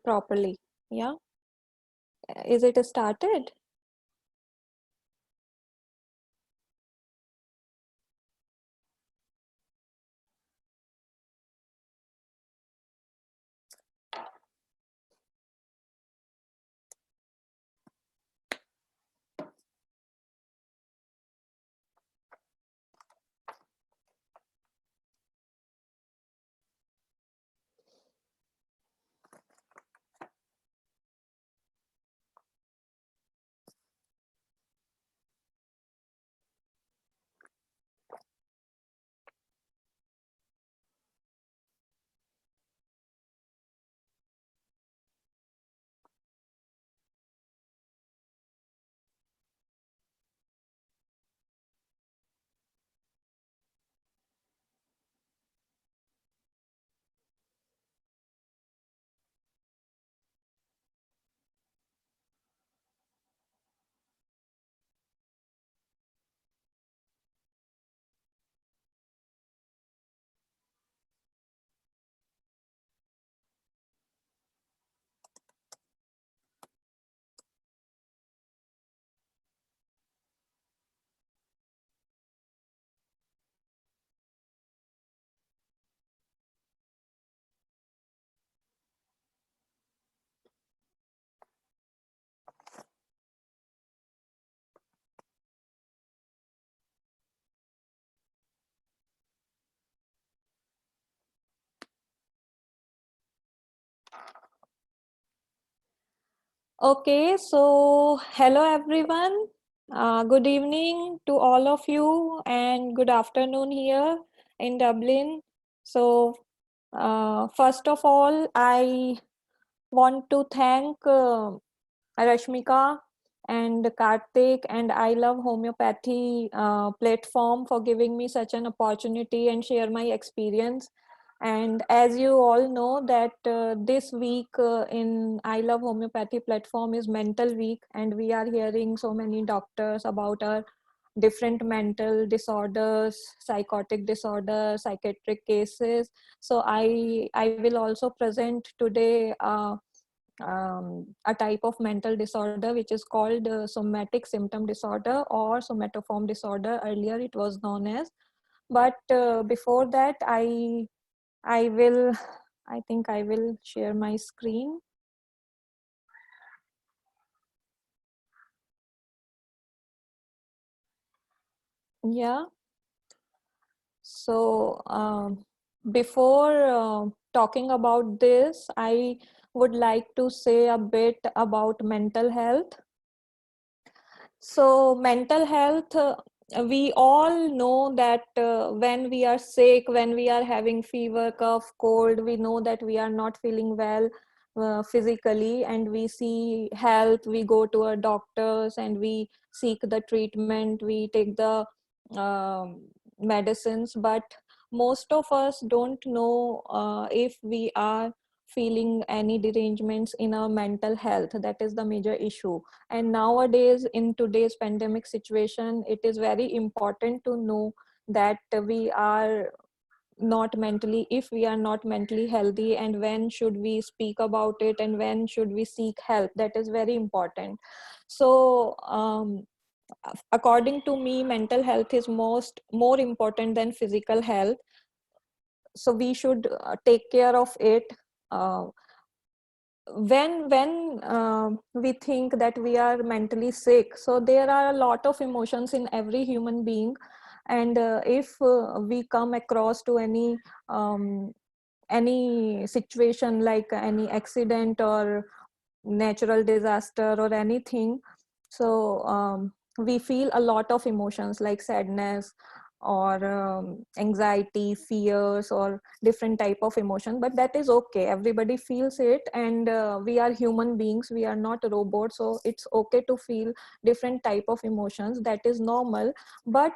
properly. Yeah. Is it started? Okay, so hello everyone. Good evening to all of you, and good afternoon here in Dublin. So, first of all, I want to thank Rashmika and Karthik and I Love Homeopathy platform for giving me such an opportunity and share my experience. And as you all know that this week in I Love Homeopathy platform is Mental Week, and we are hearing so many doctors about our different mental disorders, psychotic disorders, psychiatric cases. So I will also present today a type of mental disorder which is called somatic symptom disorder or somatoform disorder. Earlier it was known as. But before that, I will, I think I will share my screen. Yeah. So before talking about this, I would like to say a bit about mental health. So mental health, we all know that when we are sick, when we are having fever, cough, cold, we know that we are not feeling well physically, and we see health, we go to our doctors and we seek the treatment, we take the medicines. But most of us don't know if we are feeling any derangements in our mental health. That is the major issue. And nowadays, in today's pandemic situation, it is very important to know that we are not mentally, if we are not mentally healthy, and when should we speak about it and when should we seek help. That is very important. So according to me, mental health is more important than physical health. So we should take care of it. uh, when we think that we are mentally sick, so there are a lot of emotions in every human being. And if we come across to any situation like any accident or natural disaster or anything, so we feel a lot of emotions like sadness or anxiety, fears, or different type of emotion. But that is okay, everybody feels it, and we are human beings, we are not robots, so it's okay to feel different type of emotions. That is normal. But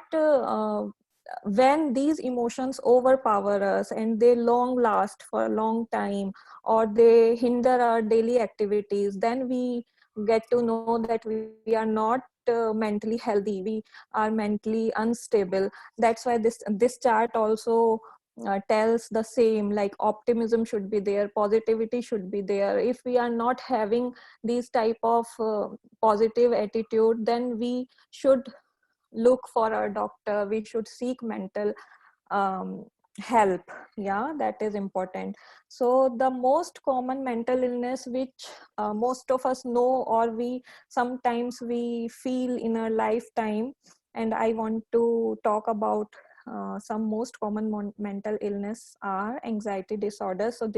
when these emotions overpower us and they long last for a long time, or they hinder our daily activities, then we get to know that we are not mentally healthy, we are mentally unstable. That's why this chart also tells the same, like optimism should be there, positivity should be there. If we are not having these type of positive attitude, then we should look for a doctor, we should seek mental um, help. Yeah, that is important. So the most common mental illness which most of us know, or we sometimes we feel in our lifetime, and I want to talk about some most common mental illness are anxiety disorders. So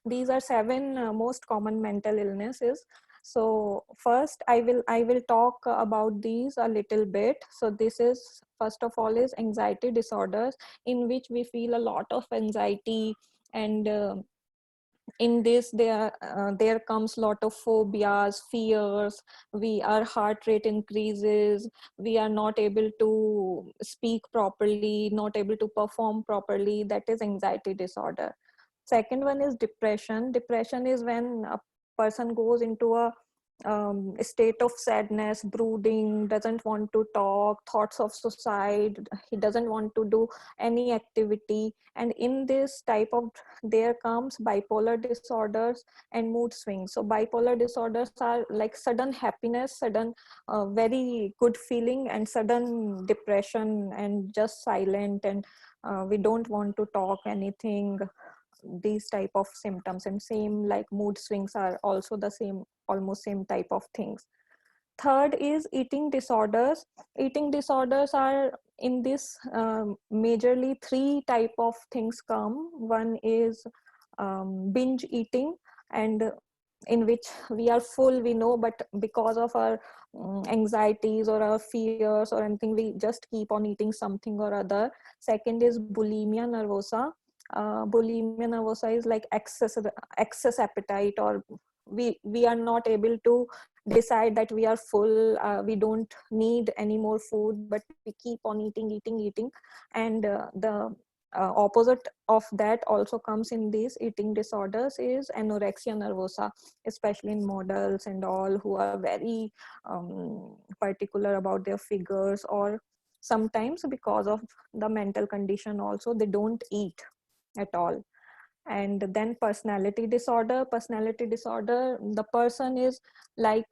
these are seven most common mental illnesses. So first I will talk about these a little bit. So this is, first of all, is anxiety disorders, in which we feel a lot of anxiety, and in this there comes lot of phobias, fears. Our heart rate increases, we are not able to speak properly, not able to perform properly. That is anxiety disorder. Second one is depression. Depression is when a person goes into a state of sadness, brooding, doesn't want to talk, thoughts of suicide, he doesn't want to do any activity. And in this type of, there comes bipolar disorders and mood swings. So bipolar disorders are like sudden happiness, sudden very good feeling, and sudden depression, and just silent, and we don't want to talk anything, these type of symptoms. And same like mood swings are also the same, almost same type of things. Third is eating disorders. Eating disorders are, in this majorly three type of things come. One is binge eating, and in which we are full, we know, but because of our anxieties or our fears or anything, we just keep on eating something or other. Second is bulimia nervosa. Bulimia nervosa is like excess appetite, or we are not able to decide that we are full, we don't need any more food, but we keep on eating. And the opposite of that also comes in these eating disorders is anorexia nervosa, especially in models and all who are very particular about their figures, or sometimes because of the mental condition also, they don't eat at all. And then personality disorder. Personality disorder, the person is like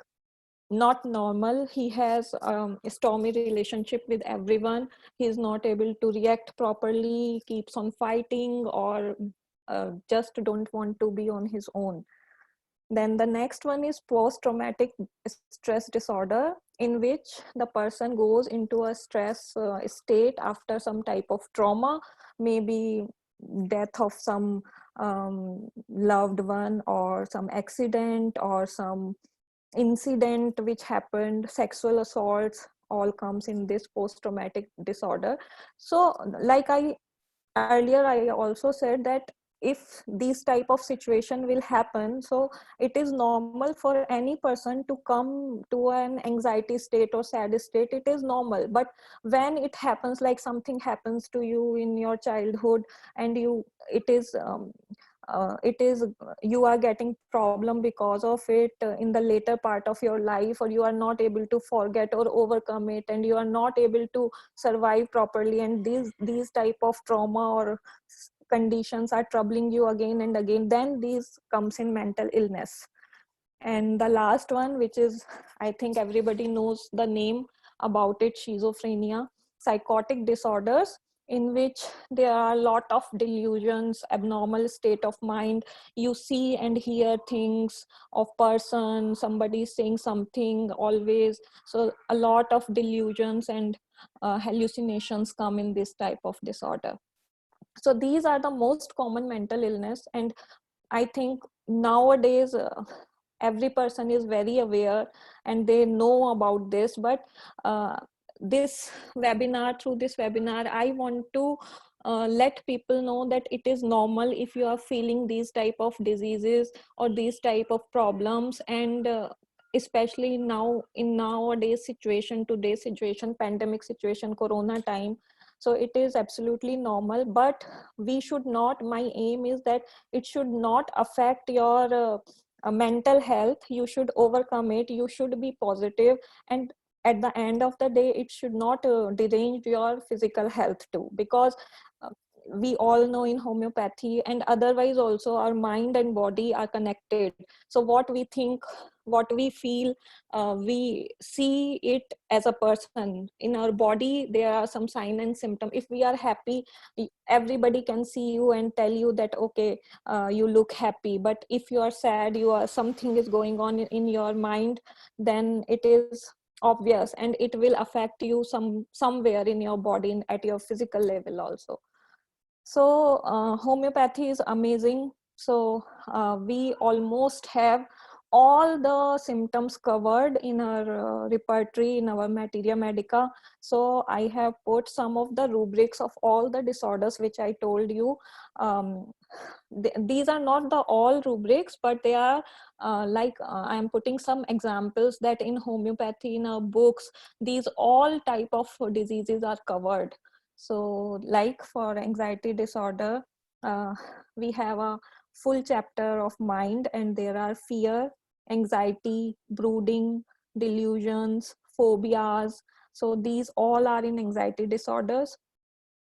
not normal, he has a stormy relationship with everyone, he is not able to react properly, keeps on fighting, or just don't want to be on his own. Then the next one is post-traumatic stress disorder, in which the person goes into a stress state after some type of trauma, maybe death of some loved one, or some accident, or some incident which happened, sexual assaults, all comes in this post-traumatic disorder. So like I earlier I also said that if these type of situation will happen, so it is normal for any person to come to an anxiety state or sad state, it is normal. But when it happens, like something happens to you in your childhood, and it is you are getting problem because of it in the later part of your life, or you are not able to forget or overcome it, and you are not able to survive properly, and these type of trauma or conditions are troubling you again and again, then these comes in mental illness. And the last one, which is, I think everybody knows the name about it, schizophrenia, psychotic disorders, in which there are a lot of delusions, abnormal state of mind. You see and hear things of person, somebody saying something always. So a lot of delusions and hallucinations come in this type of disorder. So these are the most common mental illness, and I think nowadays every person is very aware and they know about this. But uh, through this webinar, I want to let people know that it is normal if you are feeling these type of diseases or these type of problems. And especially now in nowadays situation, today's situation, pandemic situation, corona time, so it is absolutely normal. But we should not, my aim is that it should not affect your mental health. You should overcome it, you should be positive, and at the end of the day it should not derange your physical health too. Because uh, we all know in homeopathy and otherwise also, our mind and body are connected. So what we think, what we feel, we see it as a person. In our body there are some sign and symptom. If we are happy, everybody can see you and tell you that okay, you look happy. But if you are sad, you are, something is going on in your mind, then it is obvious, and it will affect you somewhere in your body, at your physical level also. So homeopathy is amazing. So we almost have all the symptoms covered in our repertory, in our materia medica. So I have put some of the rubrics of all the disorders which I told you. These are not the all rubrics, but they are I am putting some examples that in homeopathy, in our books, these all type of diseases are covered. So like for anxiety disorder, uh, we have a full chapter of mind, and there are fear, anxiety, brooding, delusions, phobias. So these all are in anxiety disorders.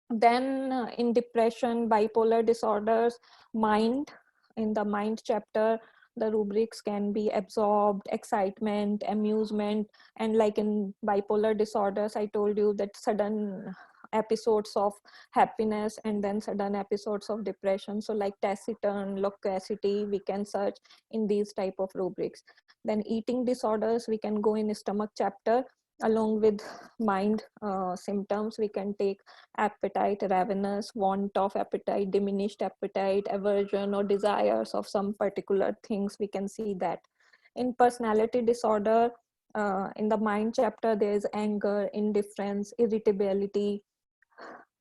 Then in depression, bipolar disorders, mind, in the mind chapter, the rubrics can be absorbed, excitement, amusement. And like in bipolar disorders, I told you that sudden episodes of happiness and then sudden episodes of depression. So like taciturn, loquacity, we can search in these type of rubrics. Then eating disorders, we can go in stomach chapter. Along with mind symptoms, we can take appetite, ravenous, want of appetite, diminished appetite, aversion or desires of some particular things. We can see that. In personality disorder, in the mind chapter, there is anger, indifference, irritability,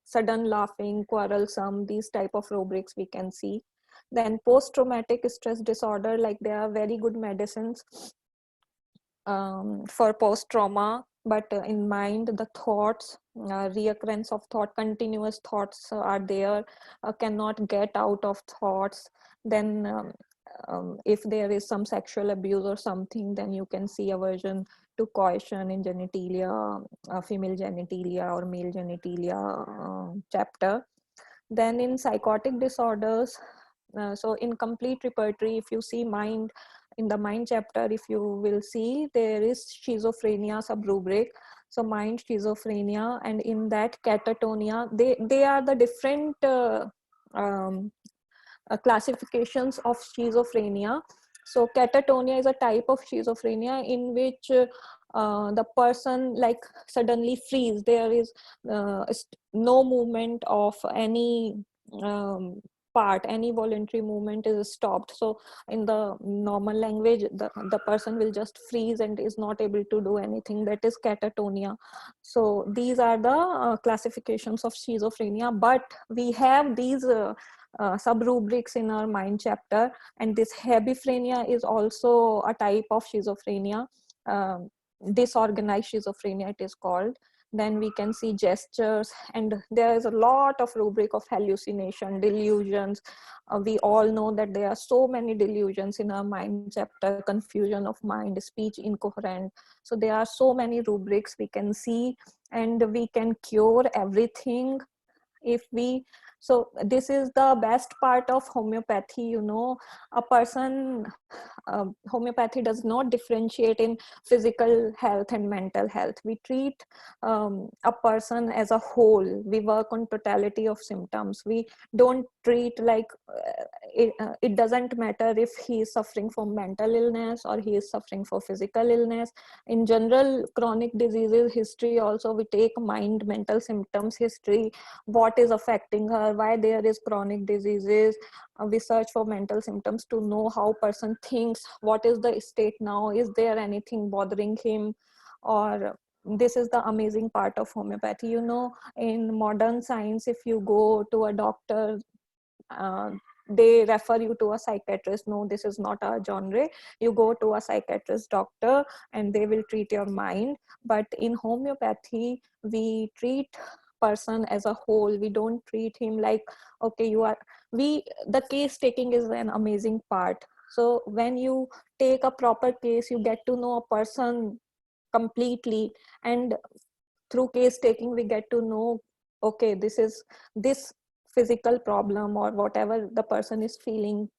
sudden laughing, quarrelsome. These type of rubrics we can see. Then post-traumatic stress disorder, like there are very good medicines for post-trauma, but in mind, the thoughts, reoccurrence of thought, continuous thoughts are there, cannot get out of thoughts. Then if there is some sexual abuse or something, then you can see aversion to coition in genitalia, female genitalia or male genitalia chapter. Then in psychotic disorders, so in complete repertory, if you see mind, in the mind chapter, if you will see, there is schizophrenia sub-rubric. So mind, schizophrenia, and in that catatonia, they are the different um, classifications of schizophrenia. So catatonia is a type of schizophrenia in which the person like suddenly freeze. There is no movement of any part, any voluntary movement is stopped. So in the normal language, the person will just freeze and is not able to do anything. That is catatonia. So these are the classifications of schizophrenia, but we have these sub-rubrics in our mind chapter. And this hebephrenia is also a type of schizophrenia, disorganized schizophrenia it is called. Then we can see gestures, and there is a lot of rubric of hallucination, delusions. We all know that there are so many delusions in our mind chapter, confusion of mind, speech incoherent. So there are so many rubrics we can see, and we can cure everything if we. So this is the best part of homeopathy, you know. A person, homeopathy does not differentiate in physical health and mental health. We treat a person as a whole. We work on totality of symptoms. We don't treat like it doesn't matter if he is suffering from mental illness or he is suffering for physical illness. In general chronic diseases history also, we take mind, mental symptoms history, what is affecting her, why there is chronic diseases. We search for mental symptoms to know how person thinks, what is the state now, is there anything bothering him. Or this is the amazing part of homeopathy, you know. In modern science, if you go to a doctor, uh, they refer you to a psychiatrist. No, this is not a genre. You go to a psychiatrist, doctor, and they will treat your mind. But in homeopathy, we treat person as a whole. We don't treat him like, okay, you are, we, the case taking is an amazing part. So when you take a proper case, you get to know a person completely. And through case taking, we get to know, okay, this is this physical problem or whatever the person is feeling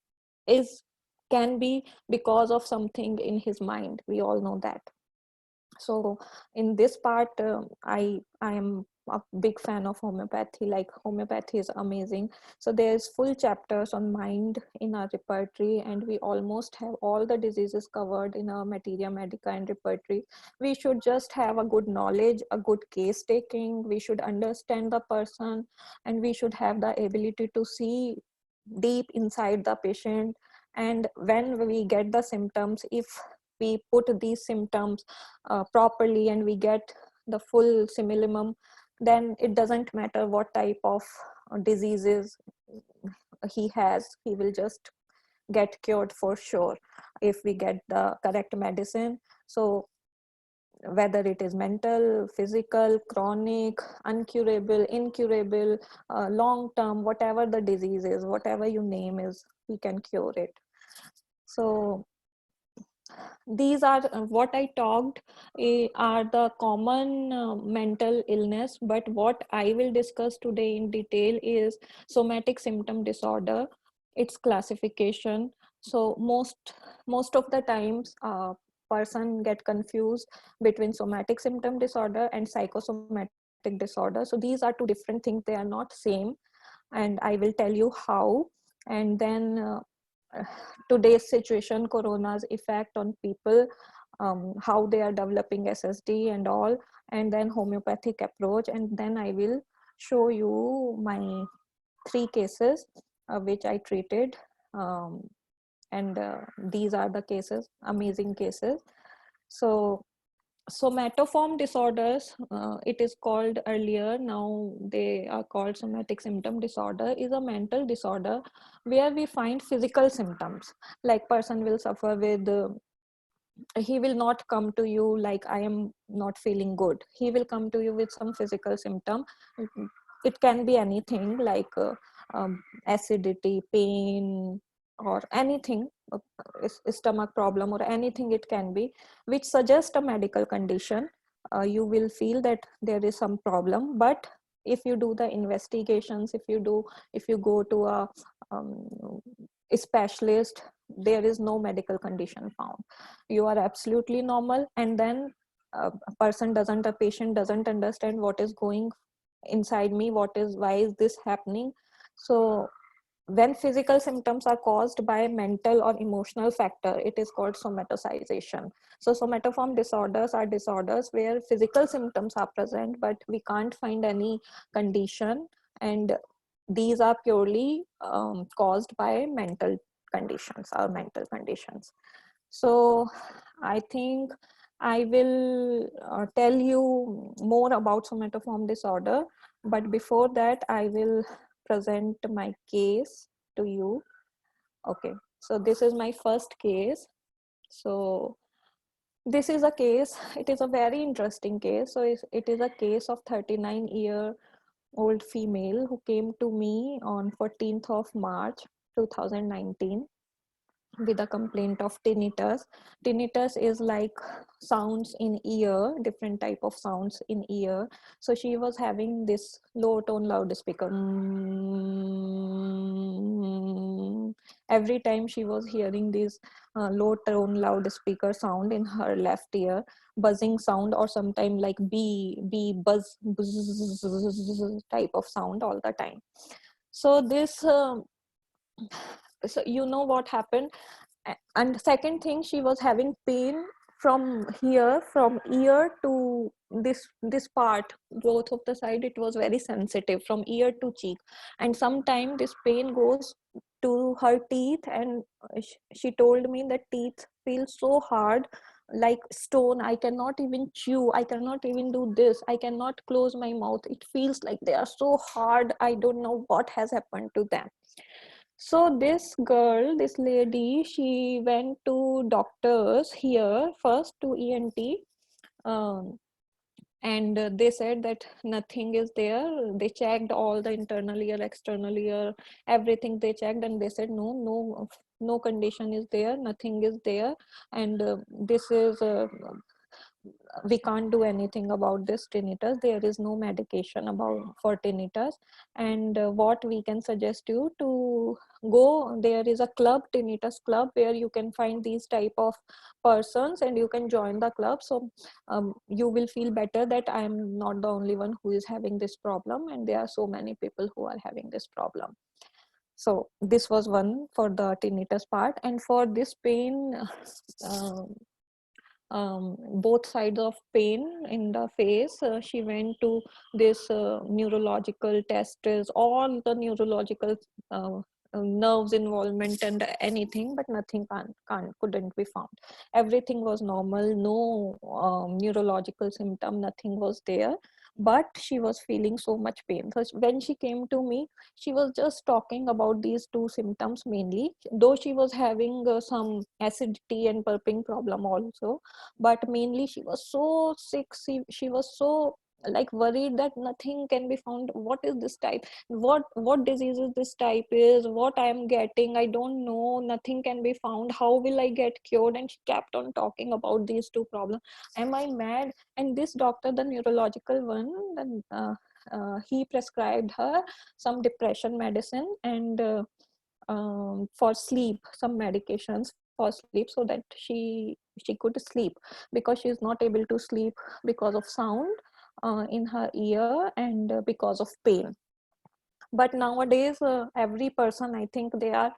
is can be because of something in his mind. We all know that. So in this part, I am a big fan of homeopathy. Like, homeopathy is amazing. So there's full chapters on mind in our repertory, and we almost have all the diseases covered in our materia medica and repertory. We should just have a good knowledge, a good case taking. We should understand the person, and we should have the ability to see deep inside the patient. And when we get the symptoms, if we put these symptoms properly and we get the full simillimum, then it doesn't matter what type of diseases he has, he will just get cured for sure if we get the correct medicine. So whether it is mental, physical, chronic, uncurable, incurable, long term, whatever the disease is, whatever you name is, we can cure it. So these are what I talked are the common mental illness, but what I will discuss today in detail is somatic symptom disorder, its classification. So most of the times person get confused between somatic symptom disorder and psychosomatic disorder. So these are two different things, they are not same, and I will tell you how. And then today's situation, corona's effect on people, how they are developing SSD and all, and then homeopathic approach. And then I will show you my 3 cases which I treated, and these are the cases, amazing cases. So somatoform disorders, it is called earlier, now they are called somatic symptom disorder, is a mental disorder where we find physical symptoms. Like, person will suffer with he will not come to you like, I am not feeling good. He will come to you with some physical symptom. It can be anything, like acidity, pain, or anything, stomach problem or anything it can be, which suggests a medical condition. You will feel that there is some problem, but if you do the investigations, if you go to um, a specialist, there is no medical condition found. You are absolutely normal. And then a patient doesn't understand what is going inside me, why is this happening. So when physical symptoms are caused by mental or emotional factor, it is called somatization. So somatoform disorders are disorders where physical symptoms are present, but we can't find any condition, and these are purely caused by mental conditions or mental conditions. So I think I will tell you more about somatoform disorder, but before that I will present my case to you. Okay, so this is my first case. So this is a case, it is a very interesting case. So it is a case of 39-year-old female who came to me on 14th of March 2019 with a complaint of tinnitus. Tinnitus is like sounds in ear, different type of sounds in ear. So she was having this low tone loudspeaker. Every time she was hearing this low tone loudspeaker sound in her left ear, buzzing sound, or sometime like bee buzz type of sound all the time. So this so you know what happened. And second thing, she was having pain from here, from ear to this part, both of the side. It was very sensitive from ear to cheek, and sometime this pain goes to her teeth. And she told me that teeth feel so hard, like stone. I cannot even chew, I cannot even do this, I cannot close my mouth. It feels like they are so hard. I don't know what has happened to them. So this girl, this lady, she went to doctors here, first to ENT, um, and they said that nothing is there. They checked all the internal ear, external ear, everything they checked, and they said no condition is there, nothing is there. And this is we can't do anything about this tinnitus. There is no medication about for tinnitus. And what we can suggest you to go, there is a club, tinnitus club, where you can find these type of persons and you can join the club. So you will feel better that I am not the only one who is having this problem, and there are so many people who are having this problem. So this was one for the tinnitus part. And for this pain, both sides of pain in the face, she went to this neurological tests, all the neurological nerves involvement and anything, but nothing couldn't be found. Everything was normal, no neurological symptom, nothing was there, but she was feeling so much pain. So when she came to me, she was just talking about these two symptoms mainly, though she was having some acidity and burping problem also, but mainly she was so sick. She was so like worried that nothing can be found. What is this type, what diseases this type is, what I am getting, I don't know, nothing can be found, how will I get cured? And she kept on talking about these two problems. Am I mad? And this doctor, the neurological one, then he prescribed her some depression medicine and for sleep, some medications for sleep, so that she could sleep, because she is not able to sleep because of sound in her ear and because of pain. But nowadays every person, I think, they are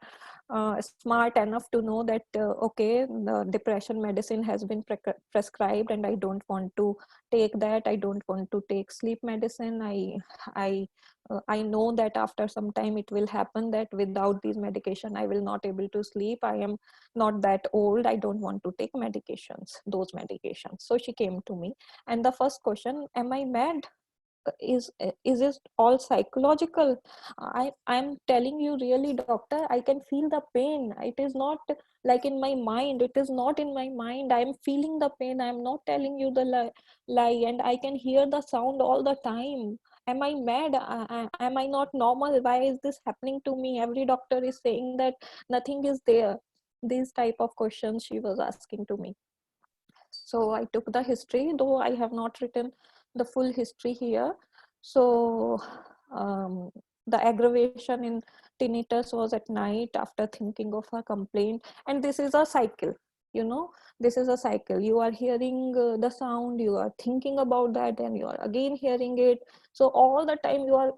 smart enough to know that okay, the depression medicine has been prescribed and I don't want to take that, I don't want to take sleep medicine. I know that after some time it will happen that without these medication I will not able to sleep, I am not that old, I don't want to take medications, those medications. So she came to me, and the first question, am I mad? Is it all psychological? I'm telling you, really, doctor, I can feel the pain. It is not like in my mind, it is not in my mind, I'm feeling the pain, I'm not telling you the lie, and I can hear the sound all the time. Am I mad? Am I not normal? Why is this happening to me? Every doctor is saying that nothing is there. These type of questions she was asking to me. So I took the history, though I have not written the full history here. So um, the aggravation in tinnitus was at night after thinking of her complaint. And this is a cycle, you know, this is a cycle. You are hearing the sound, you are thinking about that, and you are again hearing it. So all the time you are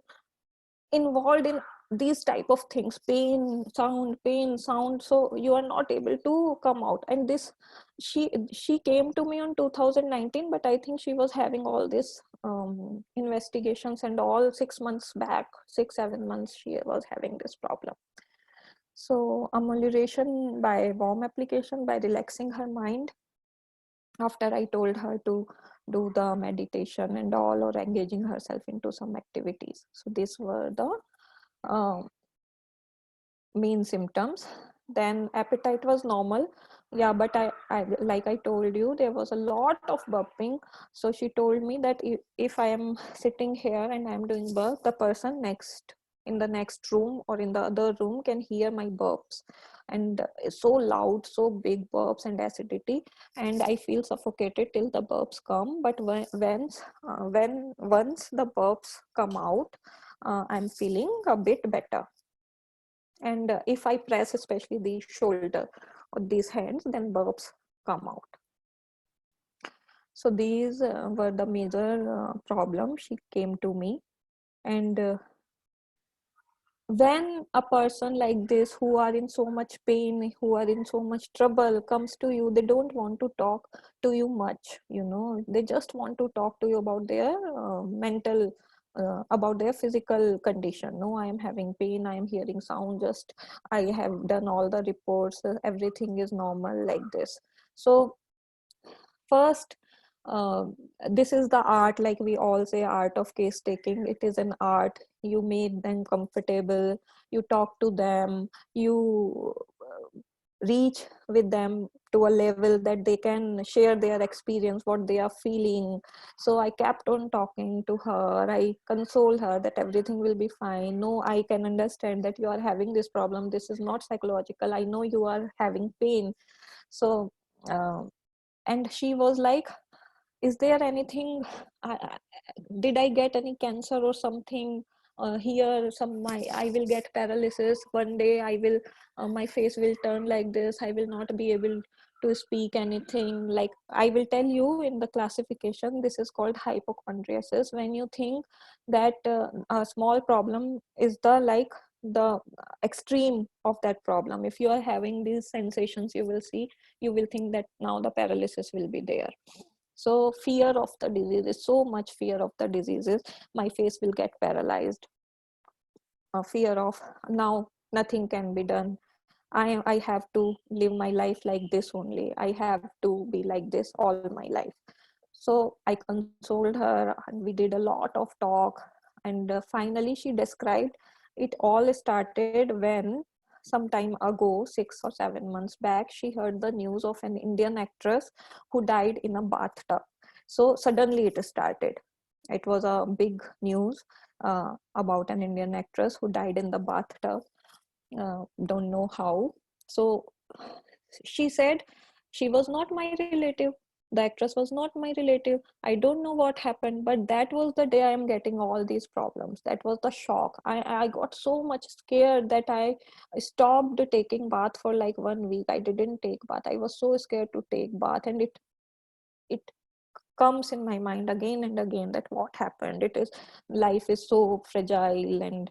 involved in these type of things, pain sound, so you are not able to come out. And this, she came to me on 2019, but I think she was having all this investigations and all 6 months back, 6-7 months she was having this problem. So amelioration by warm application, by relaxing her mind, after I told her to do the meditation and all, or engaging herself into some activities. So these were the uh, main symptoms. Then appetite was normal, yeah, but I like I told you, there was a lot of burping. So she told me that if I am sitting here and I am doing burp, the person next in the next room or in the other room can hear my burps, and it's so loud, so big burps and acidity, and I feel suffocated till the burps come. But when once the burps come out, I'm feeling a bit better. And if I press especially the shoulder or these hands, then burps come out. So these were the major problems. She came to me. And when a person like this, who are in so much pain, who are in so much trouble, comes to you, they don't want to talk to you much, you know, they just want to talk to you about their mental, about their physical condition. No, I am having pain, I am hearing sound, just I have done all the reports, everything is normal, like this. So first, uh, this is the art, like we all say, art of case taking. It is an art. You make them comfortable, you talk to them, you reach with them to a level that they can share their experience, what they are feeling. So I kept on talking to her, I console her that everything will be fine. No, I can understand that you are having this problem, this is not psychological, I know you are having pain. So and she was like, is there anything, did I get any cancer or something here, some my I will get paralysis one day, I will my face will turn like this, I will not be able to speak anything. Like, I will tell you in the classification, this is called hypochondriasis, when you think that a small problem is the like the extreme of that problem. If you are having these sensations, you will see, you will think that now the paralysis will be there. So fear of the diseases, so much fear of the diseases, my face will get paralyzed. A fear of now nothing can be done. I have to live my life like this only. I have to be like this all my life. So I consoled her and we did a lot of talk. And finally, she described it all started when some time ago, 6 or 7 months back, she heard the news of an Indian actress who died in a bathtub. So suddenly it started. It was a big news about an Indian actress who died in the bathtub. Don't know how. So she said she was not my relative. The actress was not my relative. I don't know what happened, but that was the day I am getting all these problems. That was the shock. I got so much scared that I stopped taking bath for like 1 week. I didn't take bath. I was so scared to take bath, and it comes in my mind again and again that what happened. It is, life is so fragile, and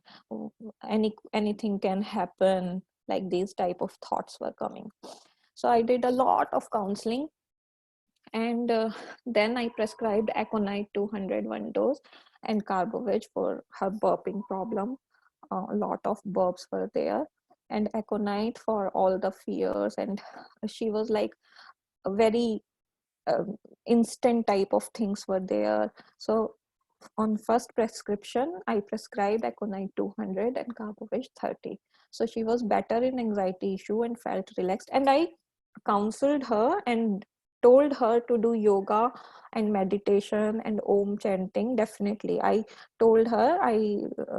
anything can happen. Like, these type of thoughts were coming. So I did a lot of counseling, and then I prescribed Aconite 201 dose and Carboveg for her burping problem. A lot of burps were there, and Aconite for all the fears. And she was like a very instant type of things were there. So on first prescription, I prescribed Aconite 200 and Carboveg 30. So she was better in anxiety issue and felt relaxed. And I counseled her and told her to do yoga and meditation and om chanting. Definitely, I told her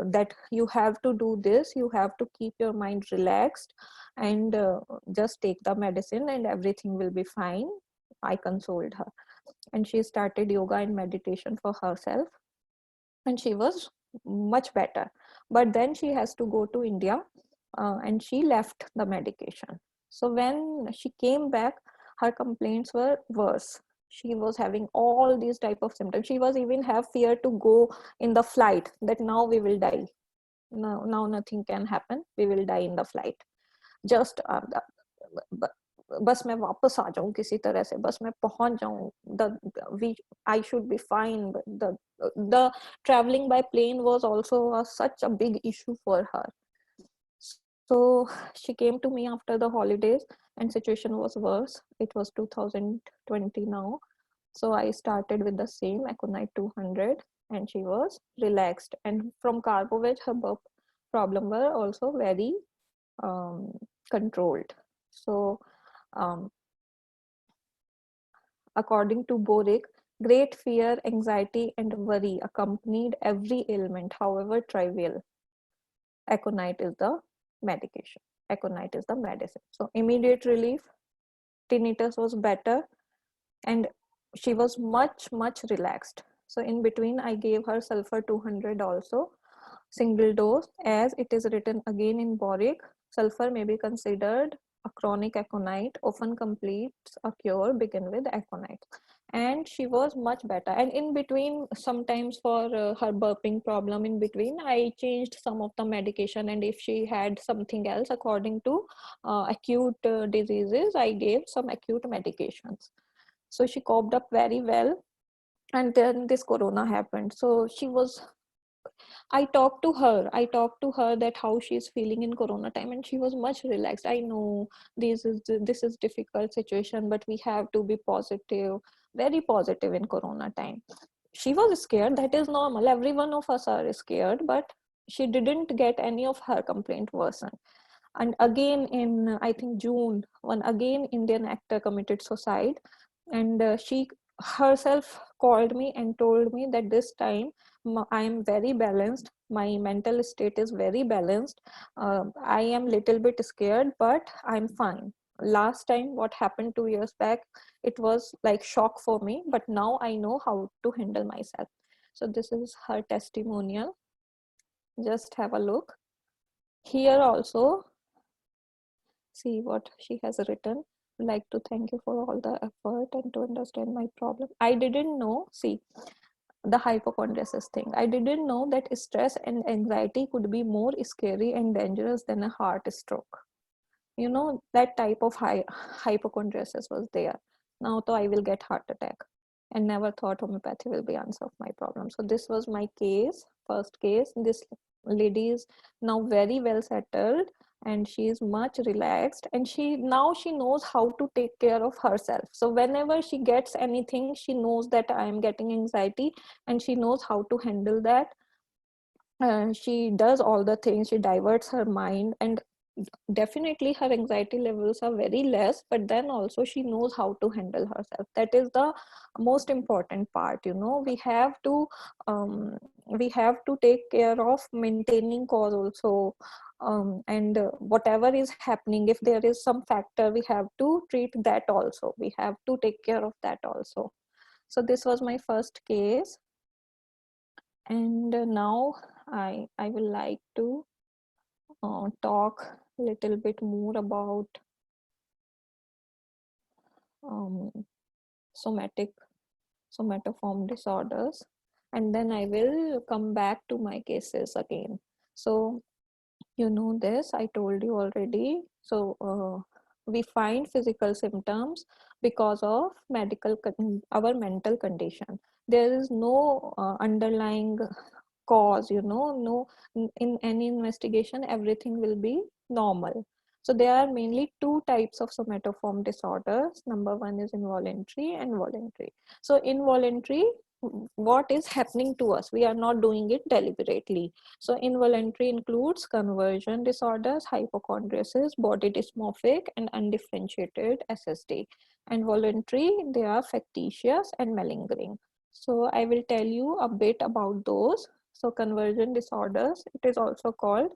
that you have to do this, you have to keep your mind relaxed, and just take the medicine and everything will be fine. I consoled her, and she started yoga and meditation for herself, and she was much better. But then she has to go to India, and she left the medication. So when she came back, her complaints were worse. She was having all these type of symptoms. She was even have fear to go in the flight, that now we will die. Now nothing can happen, we will die in the flight. Just बस मैं वापस आ जाऊं किसी तरह से, बस मैं पहुंच जाऊं, the I should be fine. But the traveling by plane was also such a big issue for her. So she came to me after the holidays, and situation was worse. It was 2020 now. So I started with the same Aconite 200, and she was relaxed. And from Carboveg, her burp problem were also very controlled. So according to Boric, great fear, anxiety, and worry accompanied every ailment, however trivial. Aconite is the medication. Aconite is the medicine. So immediate relief, tinnitus was better, and she was much relaxed. So in between, I gave her sulfur 200 also, single dose, as it is written again in Boric. Sulfur may be considered a chronic aconite, often completes a cure, begin with aconite. And she was much better. And in between, sometimes for her burping problem, in between, I changed some of the medication. And if she had something else, according to acute diseases, I gave some acute medications. So she coped up very well. And then this corona happened. So she was, I talked to her that how she's feeling in corona time, and she was much relaxed. I know this is difficult situation, but we have to be positive, very positive in corona time. She was scared, that is normal, every one of us are scared, but she didn't get any of her complaint worsen. And again in, I think, June, one again Indian actor committed suicide, and she herself called me and told me that this time I am very balanced, my mental state is very balanced. I am little bit scared, but I'm fine. last time what happened 2 years back, it was like shock for me, but now I know how to handle myself. So this is her testimonial. Just have a look. Here also, see what she has written. Like to thank you for all the effort and to understand my problem. I didn't know, see, the hypochondriasis thing. I didn't know that stress and anxiety could be more scary and dangerous than a heart stroke. You know, that type of hypochondriasis was there. Now though I will get heart attack, and never thought homeopathy will be answer of my problem. So this was my case, first case. This lady is now very well settled, and she is much relaxed, and she knows how to take care of herself. So whenever she gets anything, she knows that I am getting anxiety, and she knows how to handle that. She does all the things, she diverts her mind, and definitely her anxiety levels are very less, but then also she knows how to handle herself. That is the most important part. You know, we have to take care of maintaining cause also. And whatever is happening, if there is some factor, we have to treat that also, we have to take care of that also. So this was my first case. And now I will like to talk a little bit more about um, somatic somatoform disorders, and then I will come back to my cases again. So you know this, I told you already. So we find physical symptoms because of our mental condition. There is no underlying cause, you know, no, in any investigation everything will be normal. So there are mainly two types of somatoform disorders. Number one is involuntary and voluntary. So involuntary, what is happening to us, we are not doing it deliberately. So involuntary includes conversion disorders, hypochondriasis, body dysmorphic, and undifferentiated SSD. And voluntary, they are factitious and malingering. So I will tell you a bit about those. So conversion disorders, it is also called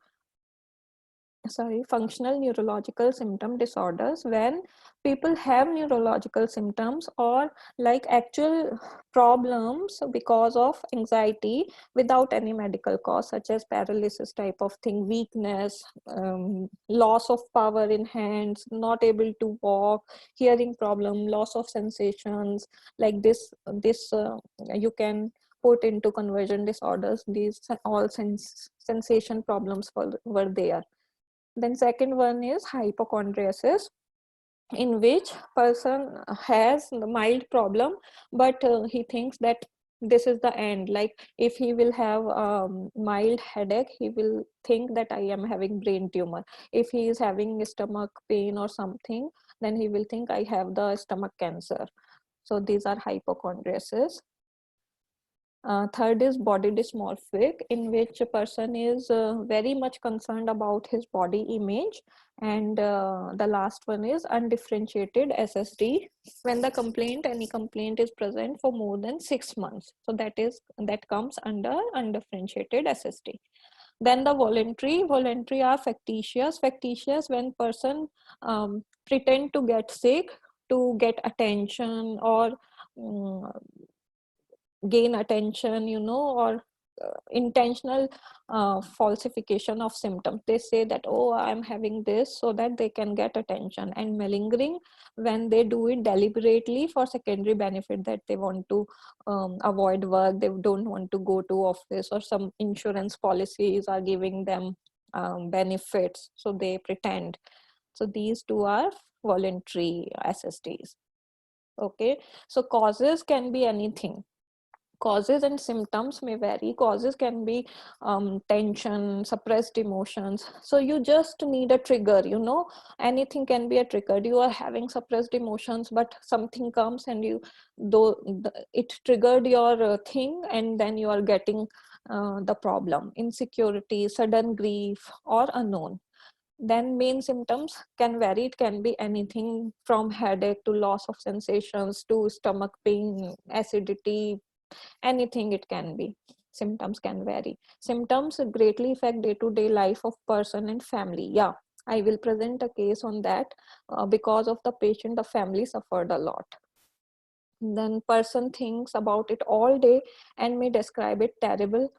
functional neurological symptom disorders, when people have neurological symptoms or like actual problems because of anxiety without any medical cause, such as paralysis type of thing, weakness, loss of power in hands, not able to walk, hearing problem, loss of sensations, like this you can put into conversion disorders. These all sensation problems were there. Then second one is hypochondriasis, in which person has the mild problem, but he thinks that this is the end. Like if he will have mild headache, he will think that I am having brain tumor. If he is having stomach pain or something, then he will think I have the stomach cancer. So these are hypochondriasis. Third is body dysmorphic, in which a person is very much concerned about his body image. And the last one is undifferentiated SSD, when the any complaint is present for more than 6 months. So that comes under undifferentiated SSD. Then the voluntary are factitious when person pretend to get sick to get attention, or um, gain attention, you know, or intentional falsification of symptoms. They say that, oh, I'm having this, so that they can get attention. And malingering, when they do it deliberately for secondary benefit, that they want to avoid work, they don't want to go to office, or some insurance policies are giving them benefits, so they pretend. So these two are voluntary SSDs. Okay, so causes can be anything. Causes and symptoms may vary. Causes can be tension, suppressed emotions. So you just need a trigger, you know, anything can be a trigger. You are having suppressed emotions, but something comes and it triggered your thing, and then you are getting the problem. Insecurity, sudden grief, or unknown. Then main symptoms can vary. It can be anything from headache to loss of sensations to stomach pain, acidity, anything it can be. Symptoms can vary. Symptoms greatly affect day-to-day life of person and family. Yeah, I will present a case on that. Because of the patient, the family suffered a lot. Then person thinks about it all day and may describe it terrible.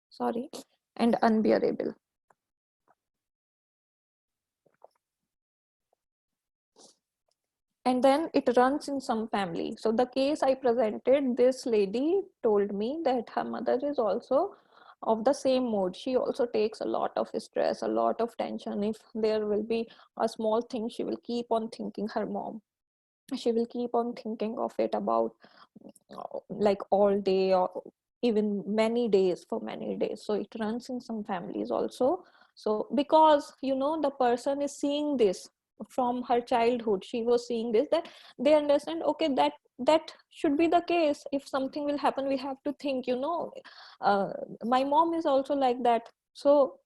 Sorry, and unbearable. And then it runs in some family. So the case I presented, this lady told me that her mother is also of the same mode. She also takes a lot of stress, a lot of tension. If there will be a small thing, she will keep on thinking her mom. She will keep on thinking of it about like all day or even many days, for many days. So it runs in some families also. So because the person is seeing this from her childhood, she was seeing this, that they understand, okay, that should be the case. If something will happen, we have to think, my mom is also like that. So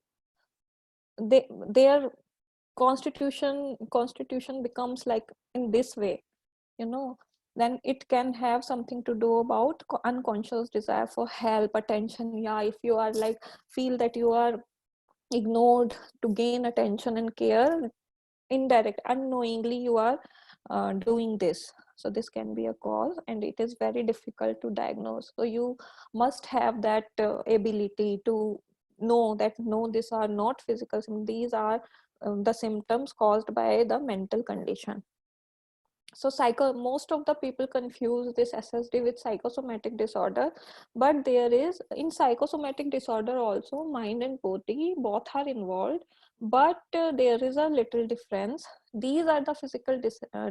their constitution becomes like in this way, you know then it can have something to do about unconscious desire for help, attention. Yeah, if you are like feel that you are ignored to gain attention and care, indirect, unknowingly you are doing this. So this can be a cause, and it is very difficult to diagnose. So you must have that ability to know that no, these are not physical symptoms, these are the symptoms caused by the mental condition. So most of the people confuse this SSD with psychosomatic disorder, but there is, in psychosomatic disorder also, mind and body both are involved, but there is a little difference. These are the physical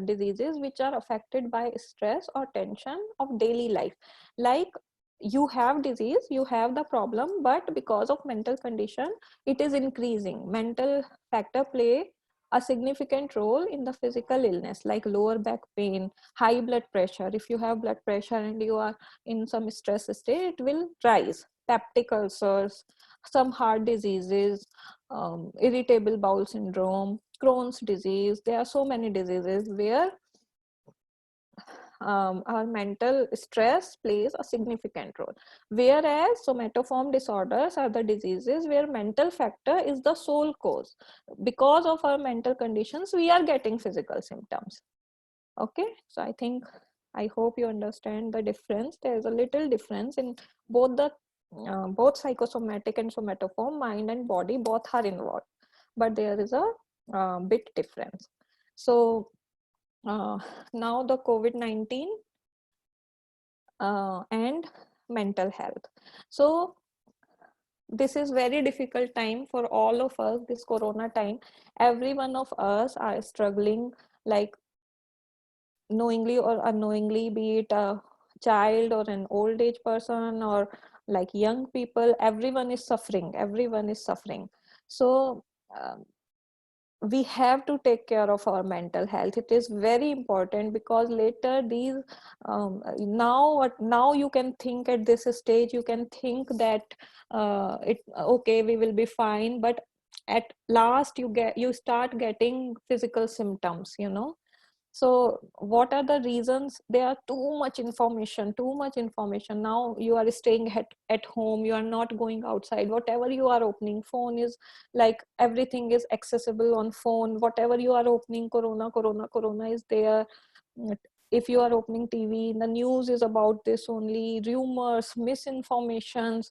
diseases which are affected by stress or tension of daily life. Like, you have disease, you have the problem, but because of mental condition, it is increasing. Mental factor play a significant role in the physical illness, like lower back pain, high blood pressure. If you have blood pressure and you are in some stress state, it will rise. Peptic ulcers, some heart diseases, irritable bowel syndrome, Crohn's disease. There are so many diseases where our mental stress plays a significant role. Whereas somatoform disorders are the diseases where mental factor is the sole cause. Because of our mental conditions, we are getting physical symptoms. Okay, so I hope you understand the difference. There is a little difference in both psychosomatic and somatoform. Mind and body both are involved, but there is a bit difference. So now the COVID-19 and mental health. So this is very difficult time for all of us, this corona time. Every one of us are struggling, like knowingly or unknowingly, be it a child or an old age person or like young people. Everyone is suffering, everyone is suffering. So we have to take care of our mental health. It is very important, because later these now you can think at this stage, you can think that it okay, we will be fine, but at last you start getting physical symptoms. So what are the reasons? There are too much information. Now you are staying at home, you are not going outside. Whatever you are opening, phone is like everything is accessible on phone. Whatever you are opening, corona is there. If you are opening TV, the news is about this only, rumors, misinformations,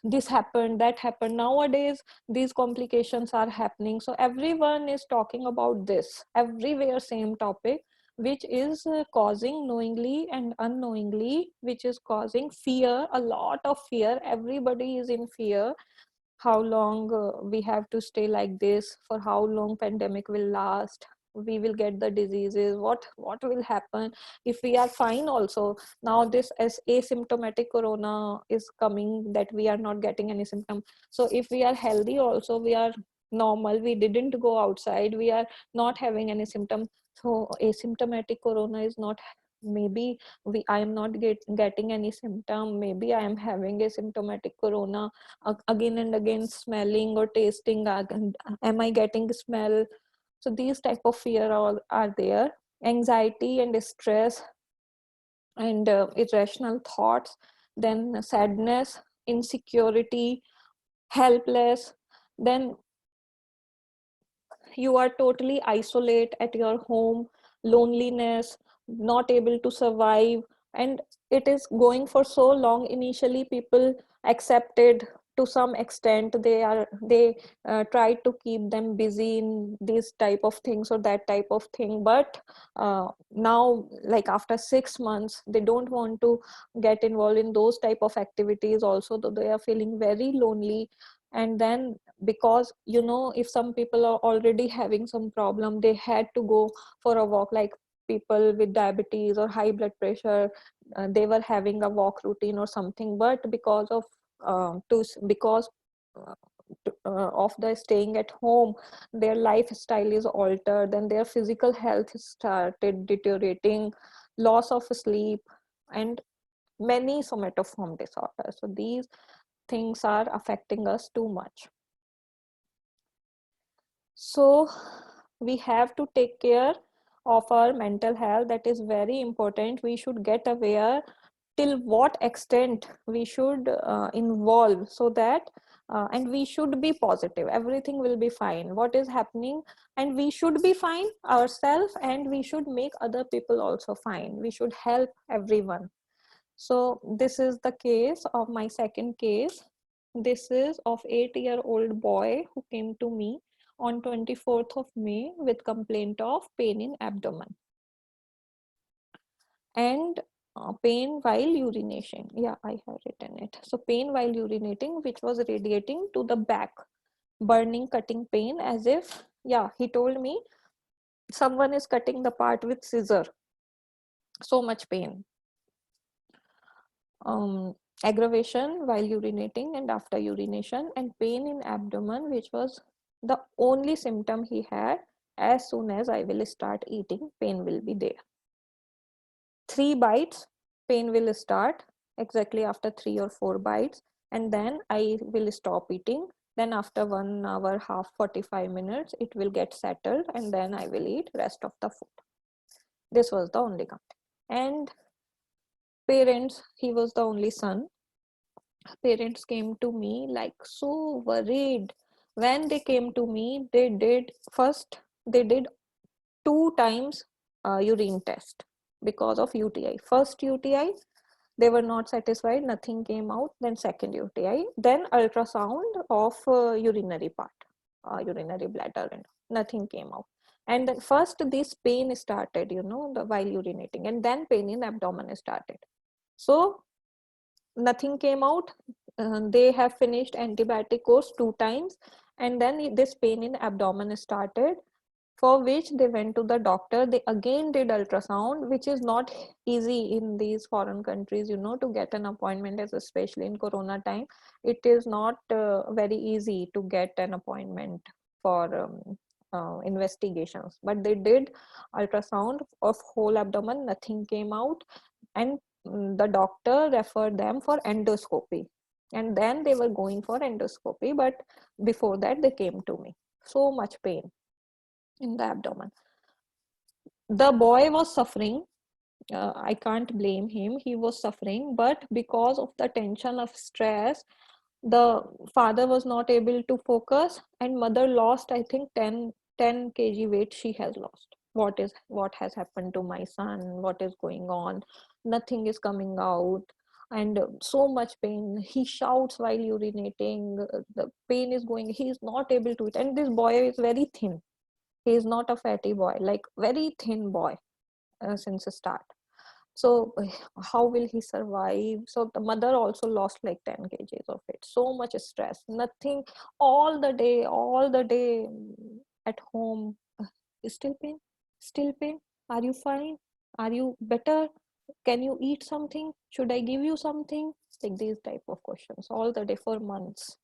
this happened, that happened. Nowadays these complications are happening, so everyone is talking about this everywhere, same topic, which is causing knowingly and unknowingly, which is causing fear, a lot of fear. Everybody is in fear. How long we have to stay like this, for how long pandemic will last, we will get the diseases, what will happen if we are fine also. Now this as asymptomatic corona is coming, that we are not getting any symptom. So if we are healthy also, we are normal, we didn't go outside, we are not having any symptom. So asymptomatic corona is not, maybe I am not getting any symptom, maybe I am having asymptomatic corona. Again and again smelling or tasting, am I getting smell? So these type of fear are there. Anxiety and stress and irrational thoughts, then sadness, insecurity, helpless, then you are totally isolate at your home, loneliness, not able to survive, and it is going for so long. Initially people accepted, to some extent they try to keep them busy in this type of things or that type of thing, but now, like after 6 months, they don't want to get involved in those type of activities also, though they are feeling very lonely. And then, because if some people are already having some problem, they had to go for a walk, like people with diabetes or high blood pressure, they were having a walk routine or something, but because of because uh, of the staying at home, their lifestyle is altered, and their physical health started deteriorating, loss of sleep, and many somatoform disorders. So these things are affecting us too much. So we have to take care of our mental health. That is very important. We should get aware till what extent we should involve, so that and we should be positive, everything will be fine, what is happening, and we should be fine ourselves, and we should make other people also fine, we should help everyone. So this is the case of my second case. This is of 8-year-old boy who came to me on 24th of May with complaint of pain in abdomen and pain while urination. Yeah, I have written it. So pain while urinating, which was radiating to the back, burning, cutting pain, as if, yeah, he told me someone is cutting the part with scissor. So much pain. Aggravation while urinating and after urination, and pain in abdomen, which was the only symptom he had. As soon as I will start eating, pain will be there. 3 bites, pain will start exactly after 3 or 4 bites, and then I will stop eating. Then after 1 hour, half, 45 minutes, it will get settled, and then I will eat rest of the food. This was the only complaint. And parents, he was the only son. Parents came to me like so worried. When they came to me, they did 2 times urine test because of UTI. First UTI, they were not satisfied, nothing came out. Then second UTI, then ultrasound of urinary part, urinary bladder, and nothing came out. And then first this pain started, while urinating, and then pain in abdomen started. So nothing came out. They have finished antibiotic course 2 times, and then this pain in abdomen started, for which they went to the doctor. They again did ultrasound, which is not easy in these foreign countries, to get an appointment, as especially in corona time. It is not very easy to get an appointment for investigations, but they did ultrasound of whole abdomen, nothing came out. And the doctor referred them for endoscopy, and then they were going for endoscopy, but before that they came to me. So much pain in the abdomen. The boy was suffering. I can't blame him, he was suffering, but because of the tension of stress, the father was not able to focus, and mother lost, I think, 10 kg weight she has lost. What has happened to my son, what is going on, nothing is coming out, and so much pain. He shouts while urinating, the pain is going, he is not able to eat. And this boy is very thin, he is not a fatty boy, like very thin boy since the start. So how will he survive? So the mother also lost like 10 kgs of it. So much stress, nothing, all the day at home. Still pain, still pain, are you fine, are you better, can you eat something, should I give you something, like these type of questions all the day for months.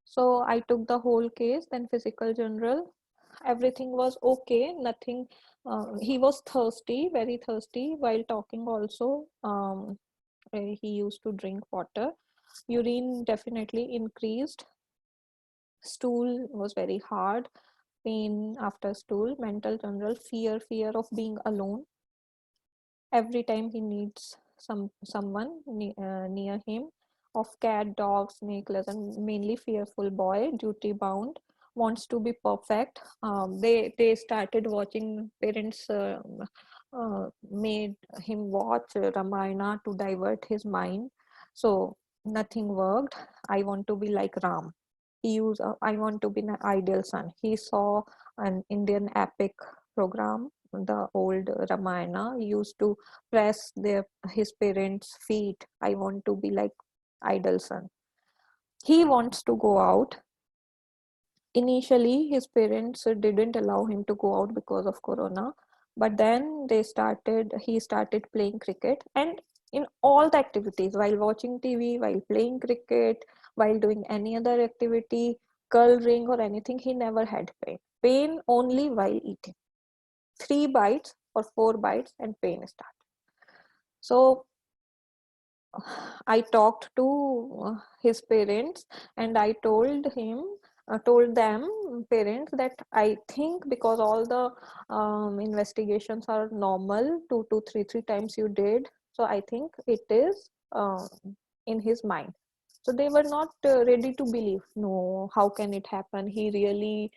So I took the whole case, then physical general, everything was okay, nothing. He was thirsty, very thirsty while talking also. He used to drink water. Urine definitely increased. Stool was very hard. Pain after stool. Mental general, fear of being alone. Every time he needs someone near him, of cat, dog, snake, lizard, mainly fearful boy, duty bound, wants to be perfect. They started watching, parents made him watch Ramayana to divert his mind. So nothing worked. I want to be like Ram. He used, I want to be an ideal son. He saw an Indian epic program, the old Ramayana. He used to press his parents' feet. I want to be like idol son. He wants to go out. Initially, his parents didn't allow him to go out because of Corona, but then he started playing cricket, and in all the activities, while watching TV, while playing cricket, while doing any other activity, coloring or anything, he never had pain. Pain only while eating. 3 bites or 4 bites and pain started. So I talked to his parents, and I told them, parents, that I think because all the investigations are normal, two, three times you did, so I think it is in his mind. So they were not ready to believe. No, how can it happen? He really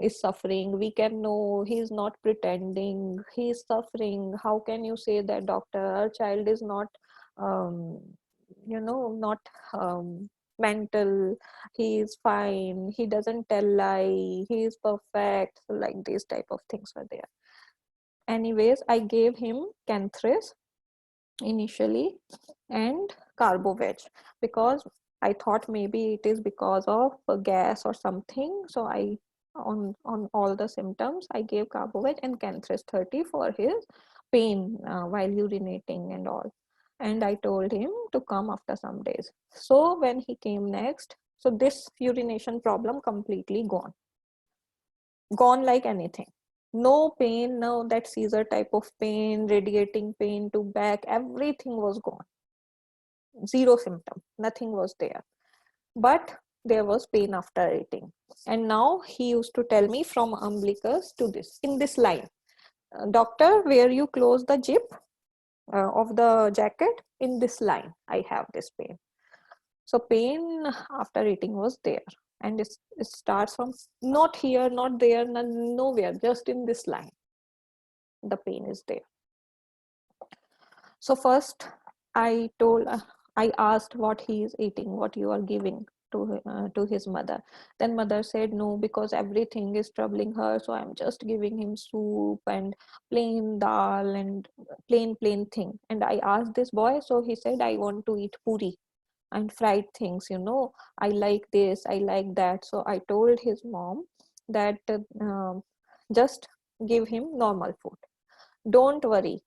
is suffering. We can know he's not pretending. He's suffering. How can you say that, doctor? Our child is not um, not mental. He is fine. He doesn't tell lie. He is perfect. So like these type of things were there. Anyways, I gave him Canthris initially and carbo veg, because I thought maybe it is because of a gas or something. So I, on all the symptoms, I gave carbo veg and Canthris 30 for his pain while urinating and all. And I told him to come after some days. So when he came next, so this urination problem completely gone like anything. No pain, no that seizure type of pain, radiating pain to back, everything was gone. Zero symptom, nothing was there. But there was pain after eating. And now he used to tell me from umbilicus to this, in this line, doctor, where you close the zip of the jacket, in this line, I have this pain. So pain after eating was there. And it starts from not here, not there, nowhere, just in this line. The pain is there. So first I asked what he is eating, what you are giving to his mother. Then mother said no, because everything is troubling her, so I'm just giving him soup and plain dal and plain thing. And I asked this boy, so he said, I want to eat puri and fried things, I like this, I like that. So I told his mom that just give him normal food, don't worry.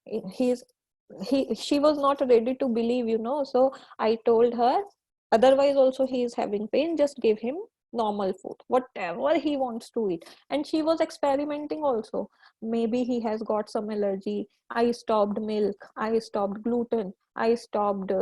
She was not ready to believe, so I told her, otherwise also he is having pain, just give him normal food, whatever he wants to eat. And she was experimenting also. Maybe he has got some allergy. I stopped milk, I stopped gluten, I stopped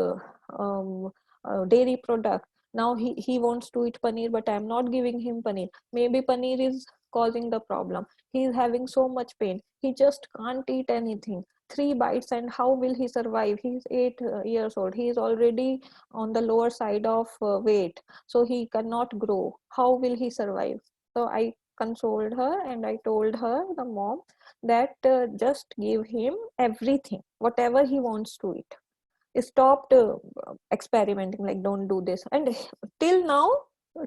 dairy product. Now he wants to eat paneer, but I'm not giving him paneer. Maybe paneer is causing the problem. He is having so much pain, he just can't eat anything. 3 bites, and how will he survive? He's 8 years old. He is already on the lower side of weight, so he cannot grow. How will he survive? So I consoled her, and I told her, the mom, that just give him everything, whatever he wants to eat. Stopped experimenting, like don't do this. And till now,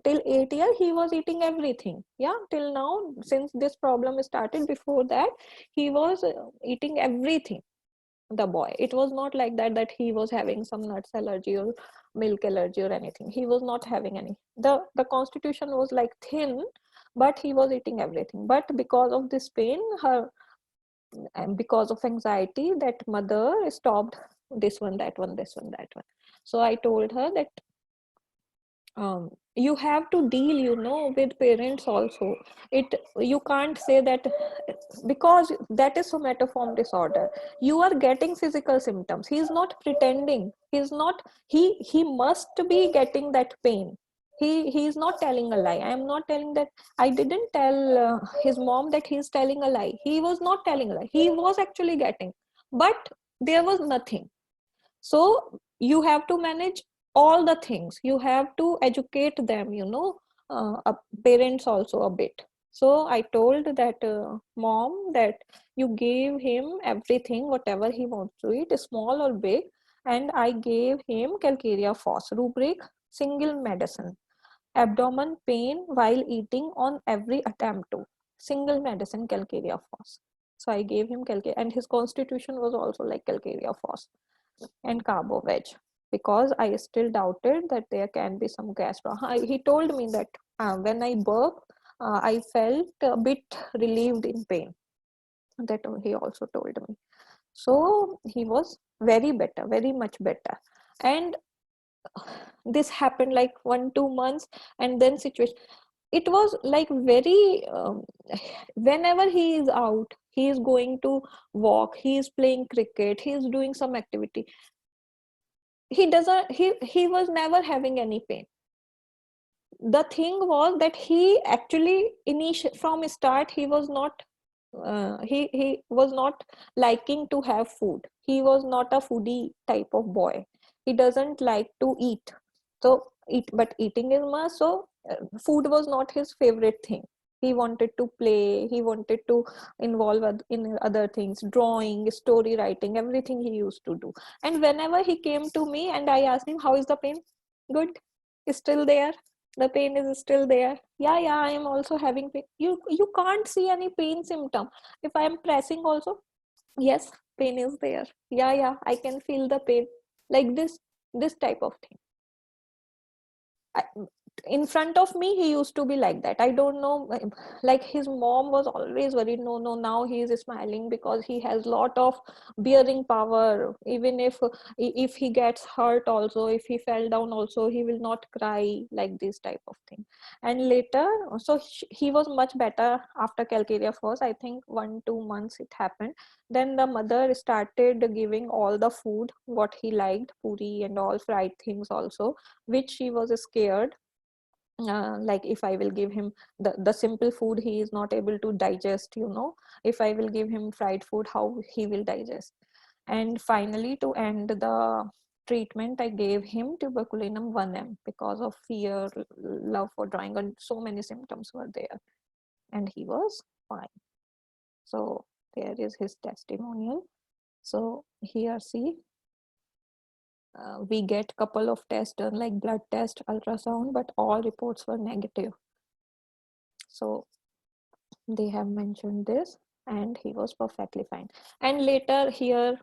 till 8 years, he was eating everything. Yeah, till now, since this problem started, before that he was eating everything. The boy, it was not like that he was having some nuts allergy or milk allergy or anything. He was not having any. The constitution was like thin, but he was eating everything. But because of this pain, her, and because of anxiety, that mother stopped this one, that one, this one, that one. So I told her that you have to deal, with parents also. You can't say that, because that is somatoform disorder. You are getting physical symptoms. He is not pretending. He must be getting that pain. He is not telling a lie. I am not telling that. I didn't tell his mom that he is telling a lie. He was not telling a lie. He was actually getting, but there was nothing. So you have to manage all the things. You have to educate them, parents also a bit. So I told that mom that you gave him everything, whatever he wants to eat, small or big, and I gave him calcarea phos rubric single medicine, abdomen pain while eating on every attempt to, single medicine calcarea phos. So I gave him calcarea, and his constitution was also like calcarea phos and carbo veg, because I still doubted that there can be some gas. He told me that when I burp, I felt a bit relieved in pain. That he also told me. So he was very better, very much better. And this happened like 1-2 months, and then situation, it was like very whenever he is out, he is going to walk, he is playing cricket, he is doing some activity, he was never having any pain. The thing was that he actually from start he was not he was not liking to have food. He was not a foodie type of boy. He doesn't like to eat. So but eating is must. So food was not his favorite thing. He wanted to play. He wanted to involve in other things, drawing, story writing, everything he used to do. And whenever he came to me and I asked him, "How is the pain?" "Good, it's still there. The pain is still there." Yeah, I am also having pain. You can't see any pain symptom. If I am pressing also, yes, pain is there. Yeah, I can feel the pain. Like this type of thing. I, in front of me he used to be like that. I don't know, like his mom was always worried. No, now he is smiling because he has lot of bearing power. Even if he gets hurt also, if he fell down also, he will not cry, like this type of thing. And later, so he was much better after calcarea first. I think 1-2 months it happened. Then the mother started giving all the food what he liked, puri and all fried things also, which she was scared. Like if I will give him the simple food, he is not able to digest. If I will give him fried food, how he will digest? And finally, to end the treatment, I gave him tuberculinum 1M because of fear, love for drawing, and so many symptoms were there, and he was fine. So there is his testimonial. So here, see, we get couple of tests done, like blood test, ultrasound, but all reports were negative. So they have mentioned this, and he was perfectly fine. And later here,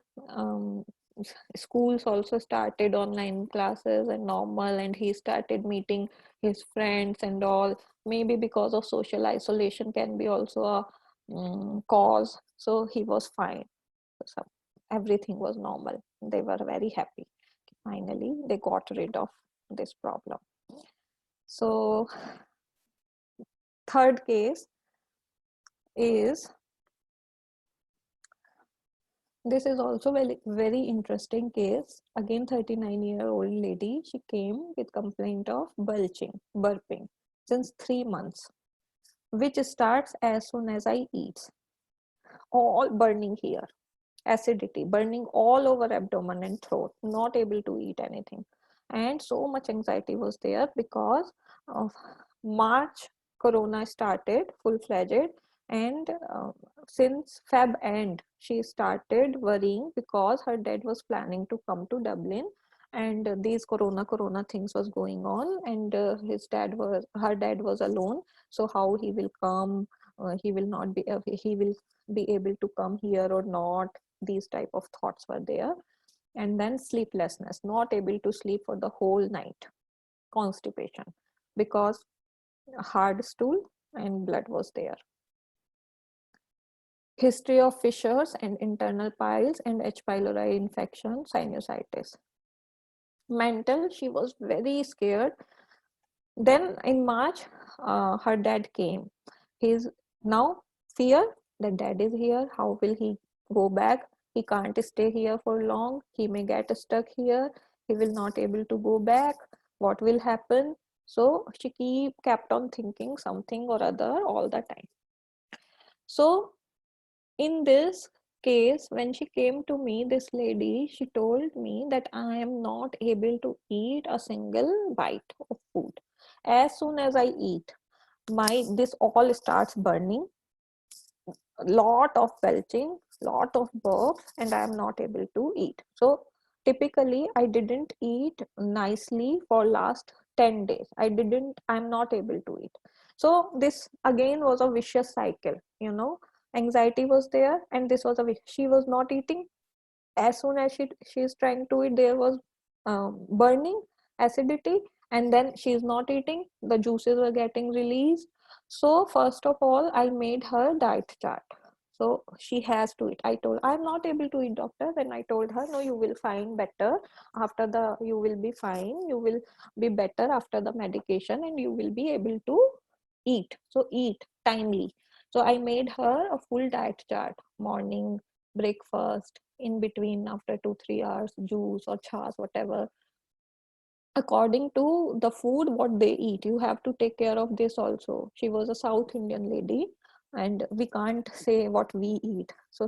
schools also started online classes and normal, and he started meeting his friends and all. Maybe because of social isolation can be also a cause. So he was fine. So everything was normal. They were very happy. Finally, they got rid of this problem. So third case is, this is also very interesting case. Again, 39-year-old lady. She came with complaint of burping since 3 months, which starts as soon as I eat. All burning here, acidity, burning all over abdomen and throat, not able to eat anything. And so much anxiety was there because of March, Corona started full-fledged, and since Feb end, she started worrying because her dad was planning to come to Dublin, and these corona things was going on, and her dad was alone. So how he will come? He will not be. He will be able to come here or not? These type of thoughts were there. And then sleeplessness, not able to sleep for the whole night, constipation because hard stool and blood was there. History of fissures and internal piles and H. pylori infection, sinusitis. Mental, she was very scared. Then in March, her dad came. He's now fear that dad is here. How will he go back? He can't stay here for long. He may get stuck here. He will not able to go back. What will happen? So she kept on thinking something or other all the time. So in this case, when she came to me, this lady, she told me that I am not able to eat a single bite of food. As soon as I eat, my this all starts burning, lot of belching, lot of burps, and I am not able to eat. So typically I didn't eat nicely for last 10 days. I'm not able to eat. So this again was a vicious cycle, you know. Anxiety was there, and this was she was not eating. As soon as she's trying to eat, there was burning, acidity, and then she's not eating, the juices were getting released. So first of all, I made her diet chart. So she has to eat. I told, I'm not able to eat, doctor. Then I told her, no, you will find better after the, you will be fine, you will be better after the medication, and you will be able to eat. So eat timely. So I made her a full diet chart: morning breakfast, in between after 2 3 hours juice or chas, whatever, according to the food what they eat. You have to take care of this also. She was a South Indian lady, and we can't say what we eat. So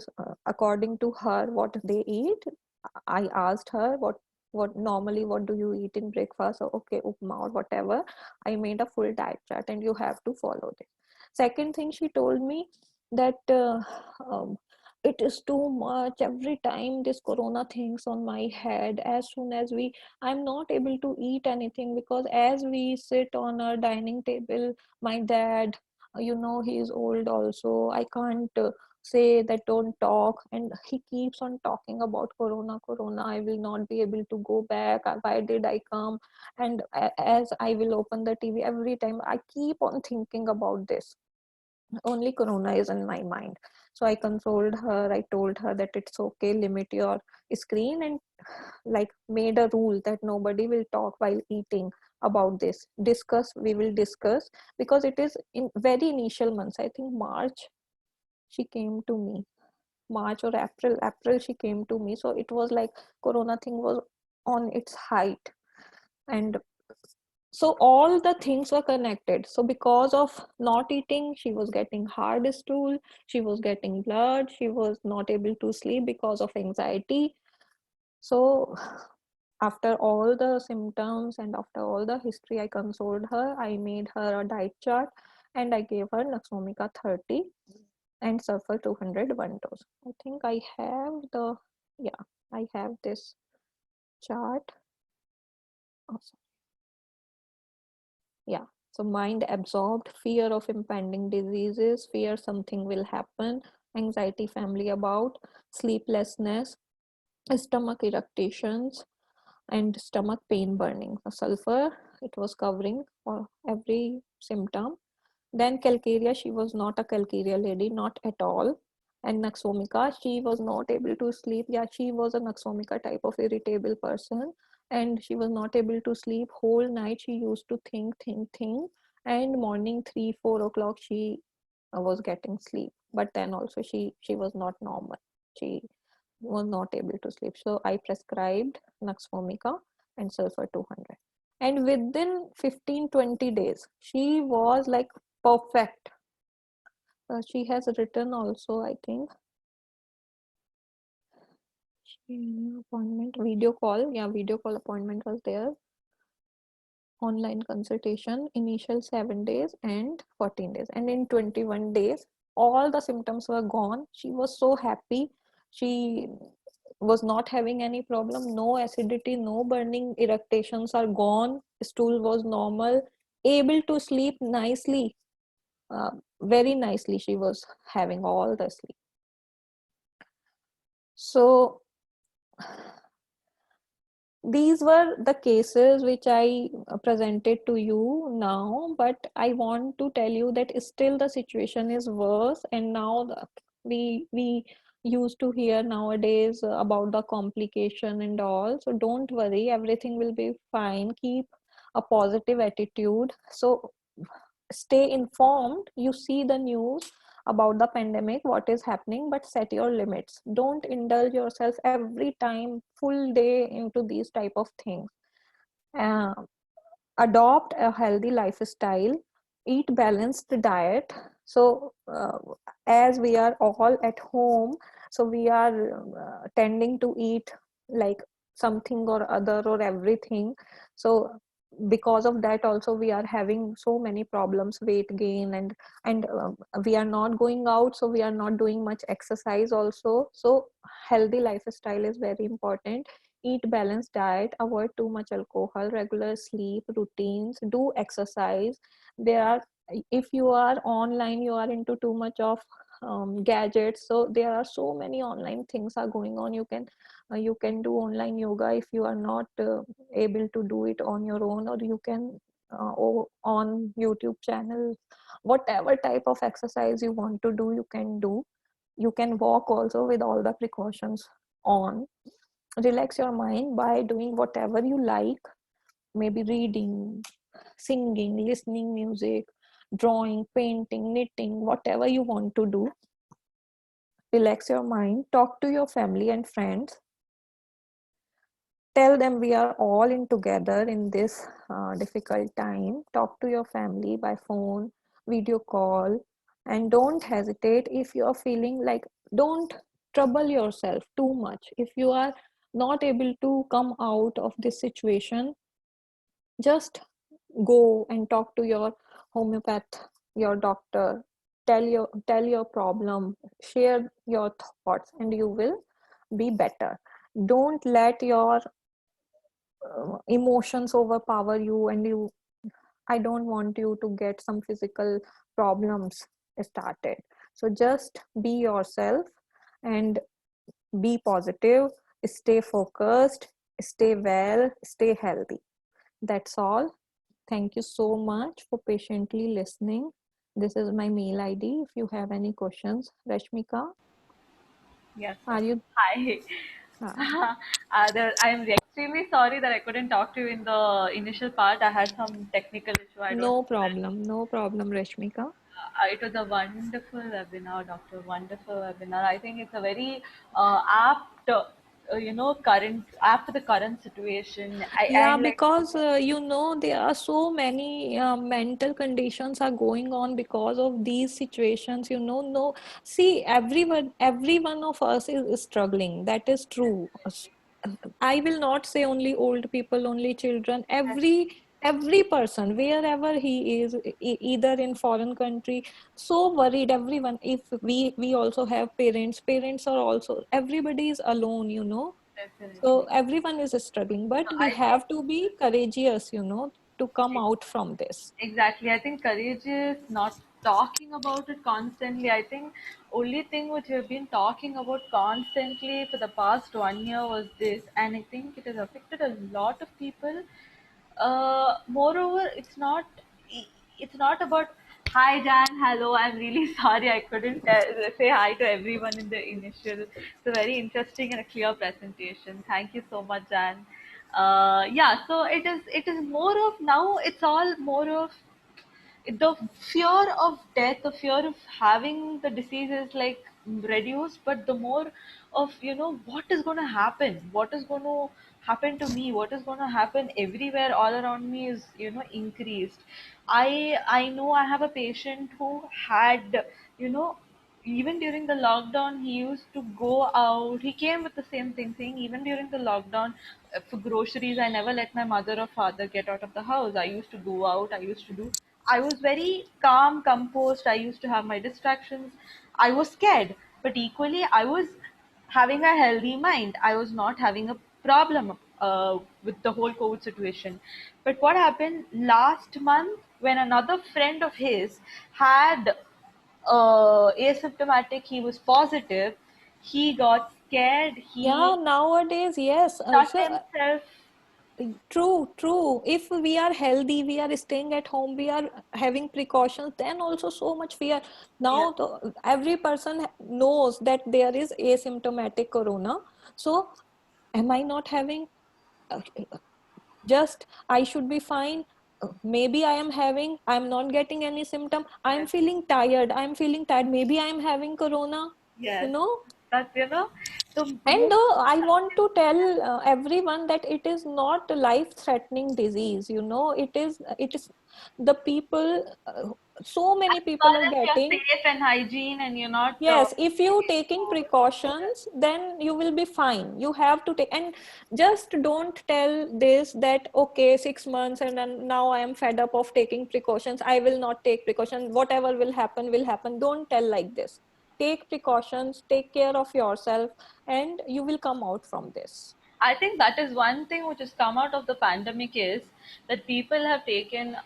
according to her what they eat, I asked her what normally what do you eat in breakfast. So okay, upma or whatever. I made a full diet chart, and you have to follow this. Second thing she told me that um, it is too much every time this corona things on my head. As soon as I'm not able to eat anything, because as we sit on a dining table, my dad, you know, he is old also. I can't say that don't talk, and he keeps on talking about corona, corona. I will not be able to go back. Why did I come? And as I will open the TV, every time I keep on thinking about this. Only corona is in my mind. So I consoled her. I told her that it's okay, limit your screen, and like made a rule that nobody will talk while eating about this. Discuss, we will discuss, because it is in very initial months. I think March she came to me, March or April she came to me. So it was like corona thing was on its height. And so all the things were connected. So because of not eating, she was getting hard stool, she was getting blood, she was not able to sleep because of anxiety. So after all the symptoms and after all the history, I consoled her. I made her a diet chart, and I gave her Naxomica 30 and sulfur 200 one dose. I think I have the, yeah, I have this chart. Oh, yeah. So mind absorbed, fear of impending diseases, fear something will happen, anxiety family about, sleeplessness, stomach irritations, and stomach pain burning. The sulfur, it was covering for every symptom. Then Calcaria, she was not a Calcaria lady, not at all. And Naxomica, she was not able to sleep. Yeah, she was a Naxomica type of irritable person, and she was not able to sleep whole night. She used to think, and morning 3 4 o'clock she was getting sleep. But then also she was not normal. She was not able to sleep. So I prescribed Naxomica and sulfur 200. And within 15 20 days, she was like perfect. She has written also, I think, appointment, video call. Yeah, video call appointment was there. Online consultation, initial 7 days and 14 days. And in 21 days, all the symptoms were gone. She was so happy. She was not having any problem. No acidity, no burning, irritations are gone. Stool was normal. Able to sleep nicely. Very nicely she was having all the sleep. So these were the cases which I presented to you now, but I want to tell you that still the situation is worse. And now we used to hear nowadays about the complication and all. So don't worry, everything will be fine. Keep a positive attitude. So stay informed. You see the news about the pandemic, what is happening, but set your limits. Don't indulge yourself every time full day into these type of things. uh, Adopt a healthy lifestyle, eat balanced diet, So as we are all at home, so we are tending to eat like something or other or everything. So because of that also we are having so many problems, weight gain, and we are not going out, so we are not doing much exercise also. So healthy lifestyle is very important. Eat balanced diet, avoid too much alcohol, regular sleep routines, do exercise. There are, if you are online, you are into too much of gadgets, so there are so many online things are going on. You can do online yoga if you are not able to do it on your own, or you can on YouTube channel. Whatever type of exercise you want to do, you can do. You can walk also with all the precautions on. Relax your mind by doing whatever you like, maybe reading, singing, listening music, drawing, painting, knitting, whatever you want to do. Relax your mind, talk to your family and friends, tell them we are all in together in this difficult time. Talk to your family by phone, video call, and don't hesitate if you are feeling like, don't trouble yourself too much. If you are not able to come out of this situation, just go and talk to your homeopath, your doctor. Tell your problem, share your thoughts, and you will be better. Don't let your emotions overpower you, and you, I don't want you to get some physical problems started. So just be yourself and be positive, stay focused, stay well, stay healthy. That's all. Thank you so much for patiently listening. This is my mail ID. If you have any questions, Rashmika, Yes, sir. are you? Hi. Uh, I'm extremely sorry that I couldn't talk to you in the initial part. I had some technical issue. I don't no know where problem, no problem, Rashmika. it was a wonderful webinar, Doctor. Wonderful webinar. I think it's a very apt, current apt to the current situation. I Yeah, and like because there are so many mental conditions are going on because of these situations. No, see, every one of us is struggling. That is true. I will not say only old people, only children. Every person, wherever he is, either in foreign country, so worried. Everyone. If we also have parents, parents are also. Everybody is alone. So definitely. everyone is struggling, but So we I think have to be courageous, to come out from this. exactly. I think courage is not talking about it constantly. I think only thing which we've been talking about constantly for the past 1 year was this, and I think it has affected a lot of people. Moreover, it's not about hi Jan, hello. I'm really sorry I couldn't say hi to everyone in the initial. It's a very interesting and a clear presentation. Thank you so much, Jan. Yeah, so it is more of now. It's all more of the fear of death, the fear of having the disease is like reduced, but the more of what is going to happen, what is going to happen to me, what is going to happen everywhere all around me is increased. I know I have a patient who had you know even during the lockdown he used to go out. He came with the same thing saying even during the lockdown, for groceries I never let my mother or father get out of the house. I used to go out, I was very calm, composed. I used to have my distractions. I was scared, but equally I was having a healthy mind. I was not having a problem with the whole COVID situation. But what happened last month when another friend of his had asymptomatic, he was positive, he got scared, Yeah, he nowadays, yes. shut himself. True, true. If we are healthy, we are staying at home, we are having precautions, then also so much fear. Yeah, Now, every person knows that there is asymptomatic corona. So, am I not having? uh, just I should be fine. Maybe I am having, I'm not getting any symptom. I'm yes, feeling tired. I'm feeling tired. Maybe I'm having corona, you yes. know. That's the And most I want to tell everyone that it is not a life-threatening disease. It is the people. So many As people long are as you're getting. safe and hygiene and you're not Yes, if you getting taking COVID. precautions, then you will be fine. You have to take, and just don't tell this that okay, 6 months and then now I am fed up of taking precautions. I will not take precautions. Whatever will happen will happen. Don't tell like this. Take precautions, take care of yourself, and you will come out from this. I think that is one thing which has come out of the pandemic is that people have taken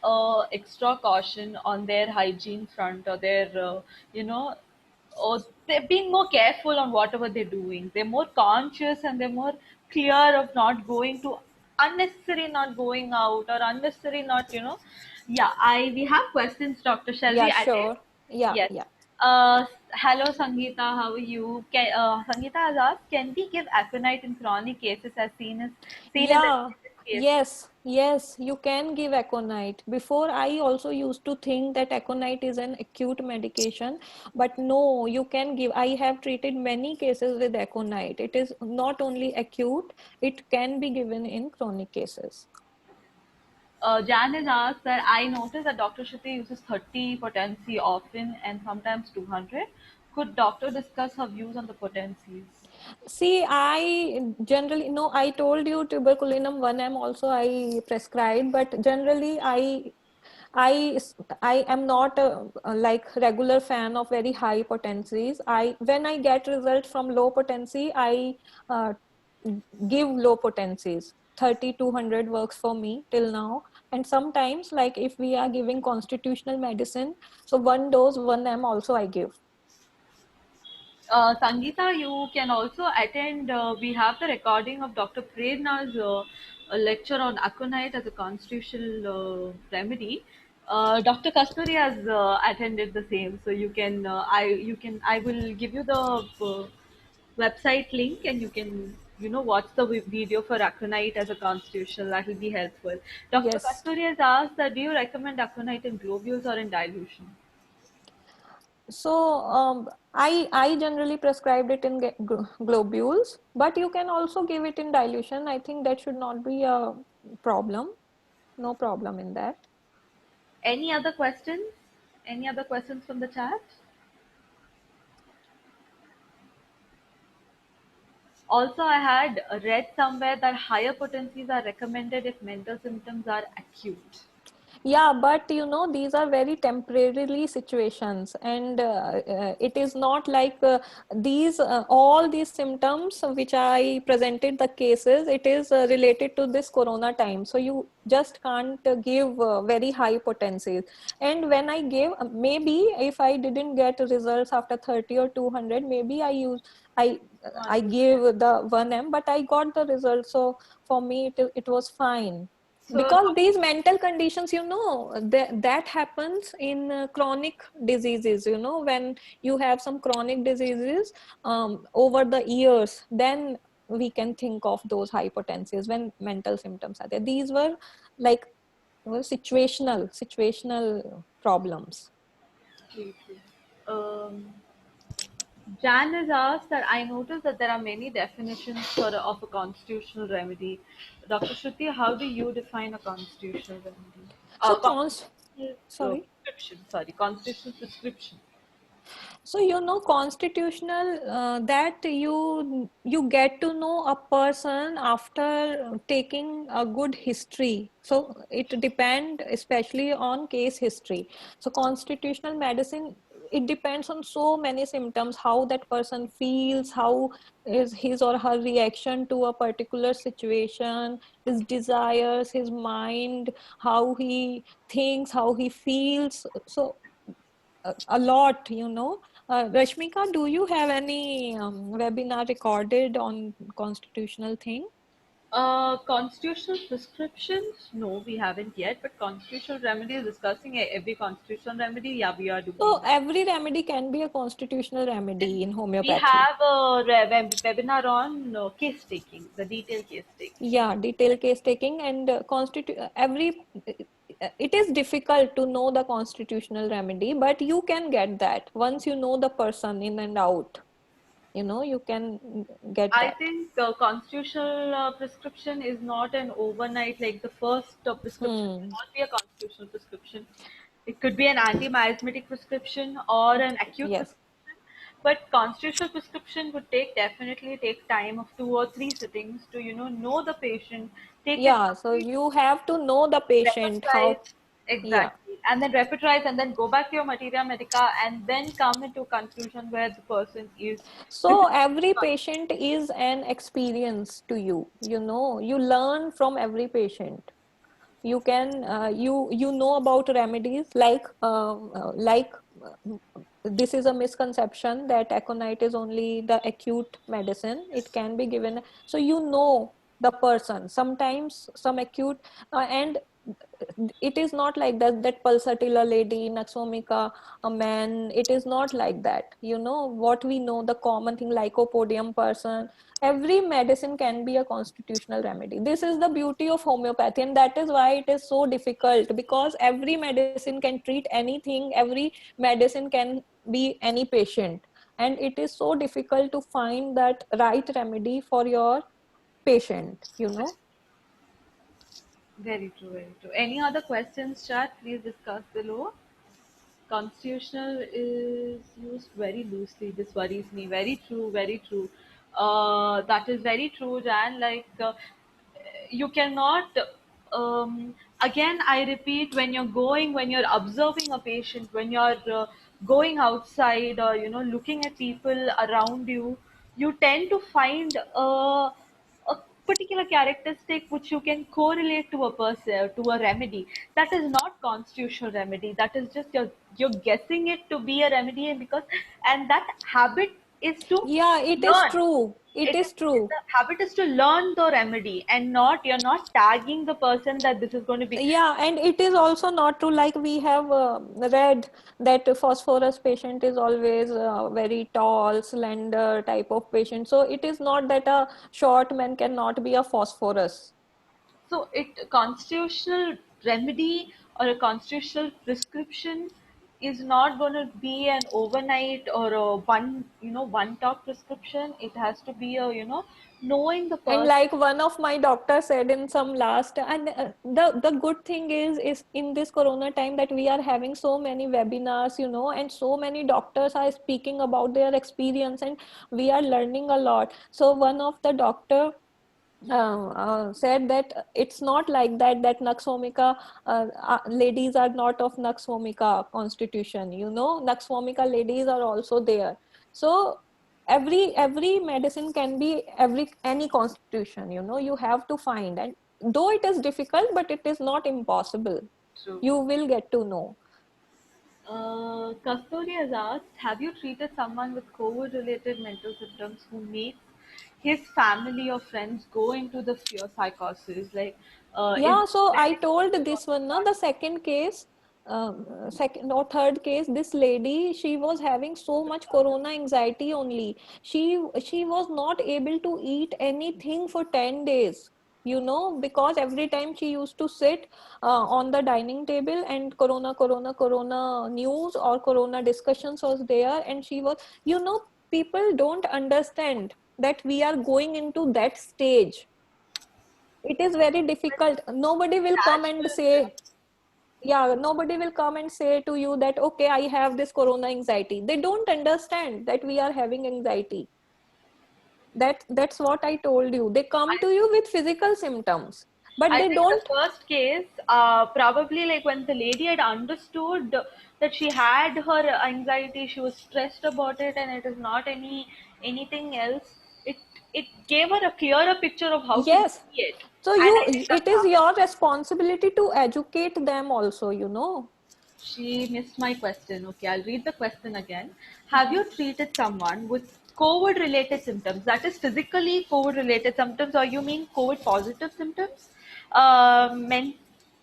extra caution on their hygiene front or their, you know, or they're being more careful on whatever they're doing. They're more conscious and they're more clear of not going to unnecessary not going out or unnecessary not, Yeah, I we have questions, Doctor. Shall Yeah, we attend? sure. Yeah, Yes. yeah. Hello, Sangeeta. How are you? Sangeeta has asked, can we give aconite in chronic cases as seen in the Yeah, latest cases? yes, you can give aconite. Before, I also used to think that aconite is an acute medication, but no, you can give. I have treated many cases with aconite. It is not only acute, it can be given in chronic cases. Jan has asked that I noticed that Dr. Shruti uses 30 potency often and sometimes 200. Could doctor discuss her views on the potencies? See, I generally, no, I told you tuberculinum 1M also I prescribed, but generally I I am not a like regular fan of very high potencies. I when I get results from low potency, I uh, give low potencies. 30-200 works for me till now. And sometimes, like if we are giving constitutional medicine, so one dose, 1 m also I give. Sangeeta, you can also attend. We have the recording of Dr. Prerna's a lecture on aconite as a constitutional remedy. Dr. Kasturi has attended the same, so I will give you the website link, and you can watch the video for aconite as a constitutional. That will be helpful. Dr. Yes. Kasturi has asked that do you recommend aconite in globules or in dilution? So I generally prescribed it in globules, but you can also give it in dilution. I think that should not be a problem. No problem in that. Any other questions? Any other questions from the chat? Also, I had read somewhere that higher potencies are recommended if mental symptoms are acute. Yeah, but these are very temporarily situations, and it is not like these all these symptoms which I presented the cases. It is related to this corona time, so you just can't give very high potencies. And when I gave, maybe if I didn't get results after 30 or 200, maybe I I One would. gave the 1 m, but I got the results. So for me, it was fine, So, because these mental conditions, that happens in chronic diseases. When you have some chronic diseases over the years, then we can think of those hypotensives when mental symptoms are there. These were like situational problems. true, true. Jan has asked that I noticed that there are many definitions of a constitutional remedy. Dr. Shruti, how do you define a constitutional remedy? So Constitutional sorry. prescription, sorry, constitutional prescription. So constitutional, that you get to know a person after taking a good history. So it depends especially on case history. So constitutional medicine, it depends on so many symptoms, how that person feels, how is his or her reaction to a particular situation, his desires, his mind, how he thinks, how he feels. So a lot. Rashmika, do you have any webinar recorded on constitutional thing? Constitutional prescriptions? No, we haven't yet. But constitutional remedies, discussing every constitutional remedy, yeah, we are doing So that. every remedy can be a constitutional remedy in We homeopathy. have a webinar on case taking, the detailed case taking. Yeah, detailed case taking and it is difficult to know the constitutional remedy, but you can get that once you know the person in and out. You can get I that. think constitutional prescription is not an overnight, like the first prescription will Hmm. not be a constitutional prescription. It could be an anti-miasmatic prescription or an acute Yes. prescription, but constitutional prescription would definitely take time of 2 or 3 sittings to know the patient, take it Yeah, so complete, you have to know the patient how. repetize Yeah. exactly, and then repetize, and then go back to your materia medica, and then come into conclusion where the person is. This So is every patient is an experience to you. You learn from every patient. You know about remedies like this is a misconception that aconite is only the acute medicine. It can be given, so the person. Sometimes some acute, and it is not like that pulsatilla lady, naxomica, a man. It is not like that. What we know, the common thing, lycopodium person. Every medicine can be a constitutional remedy. This is the beauty of homeopathy, and that is why it is so difficult, because every medicine can treat anything. Every medicine can be any patient, and it is so difficult to find that right remedy for your patient. very true, very true. Any other questions, chat? Please discuss below. Constitutional is used very loosely. This worries me. Very true, very true. That is very true, Jan. Like, you cannot, again, I repeat, when you're observing a patient, when you're going outside, or, looking at people around you, you tend to find a particular characteristic which you can correlate to a person, to a remedy. That is not constitutional remedy, that is just you're guessing it to be a remedy. And that habit is to Yeah, it is learn. true. It it is is true. the habit is to learn the remedy, and not, you're not tagging the person that this is going to be. Yeah, and it is also not true. Like we have read that phosphorus patient is always very tall, slender type of patient. So it is not that a short man cannot be a phosphorus. So it constitutional remedy or a constitutional prescription is not going to be an overnight or a one talk prescription. It has to be a, knowing the And person. like one of my doctors said in some last, and the good thing is in this corona time that we are having so many webinars, and so many doctors are speaking about their experience, and we are learning a lot. So one of the doctor said that it's not like that Naxomica ladies are not of Naxomica constitution. Naxomica ladies are also there. So every medicine can be any constitution. You have to find, and though it is difficult, but it is not impossible. True. You will get to know. Kasturi has asked, have you treated someone with COVID-related mental symptoms who makes his family or friends go into the fear psychosis? Like, is Yeah, so I spreading told fear or this one, no, not? the second case, second or third case, this lady, she was having so much corona anxiety only. She was not able to eat anything for 10 days, because every time she used to sit on the dining table, and corona news or corona discussions was there, and people don't understand that we are going into that stage. It is very But difficult. Nobody will come and casual, say, yeah, nobody will come and say to you that, okay, I have this corona anxiety. They don't understand that we are having anxiety. That's what I told you. They come I to you with physical symptoms, but I they think the don't. first case, probably like when the lady had understood that she had her anxiety, she was stressed about it, and it is not anything else. It it gave her a clearer picture of how to Yes. see it, So and I think it that's is how your responsibility to educate them also. she missed my question. Okay, I'll read the question again. Have you treated someone with COVID related symptoms? That is physically COVID related symptoms, or you mean COVID positive symptoms? Men,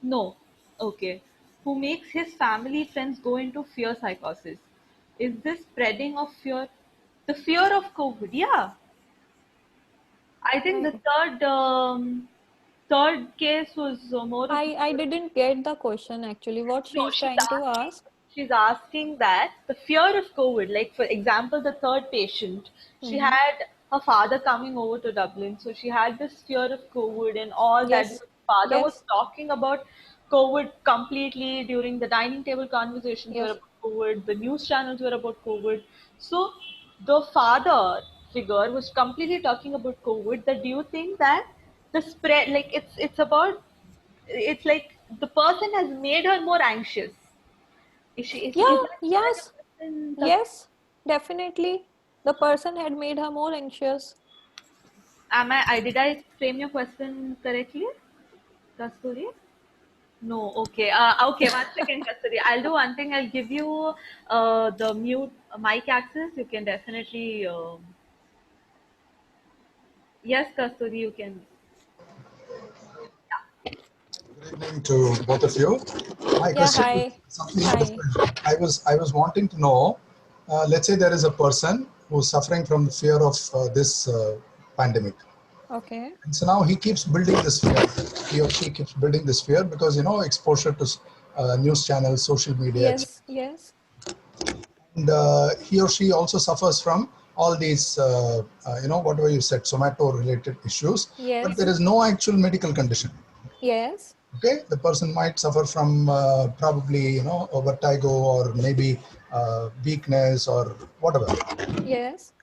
no. Okay. Who makes his family friends go into fear psychosis? Is this spreading of fear? The fear of COVID, yeah. I think the I third case was more of a I didn't get the question actually. What no, she's trying to ask. she's asking that the fear of COVID, like for example, the third patient, she Mm-hmm. had her father coming over to Dublin, so she had this fear of COVID and all that, Yes. because father was Yes. talking about. COVID completely. During the dining table conversations were Yes. about COVID, the news channels were about COVID. So the father figure was completely talking about COVID. That do you think that the spread, like it's about, it's like the person has made her more anxious. Is Yeah, that such a yes, person? yes, definitely. The person had made her more anxious. Am I did I frame your question correctly, Kasturi? No, okay. Okay, one second, Kasturi. I'll do one thing. I'll give you the mute mic access. You can definitely. Yes, Kasturi, you can. Good evening to both of you. My Yeah, question is hi. something Hi. different. I was wanting to know. Let's say there is a person who's suffering from the fear of this pandemic, Okay. and so now he keeps building this fear. He or she keeps building this fear because exposure to news channels, social media, etc. Yes, yes, And he or she also suffers from all these, whatever you said, somato-related issues. But there yes, is no actual medical condition. yes, Okay, the person might suffer from probably vertigo or maybe weakness or whatever. yes,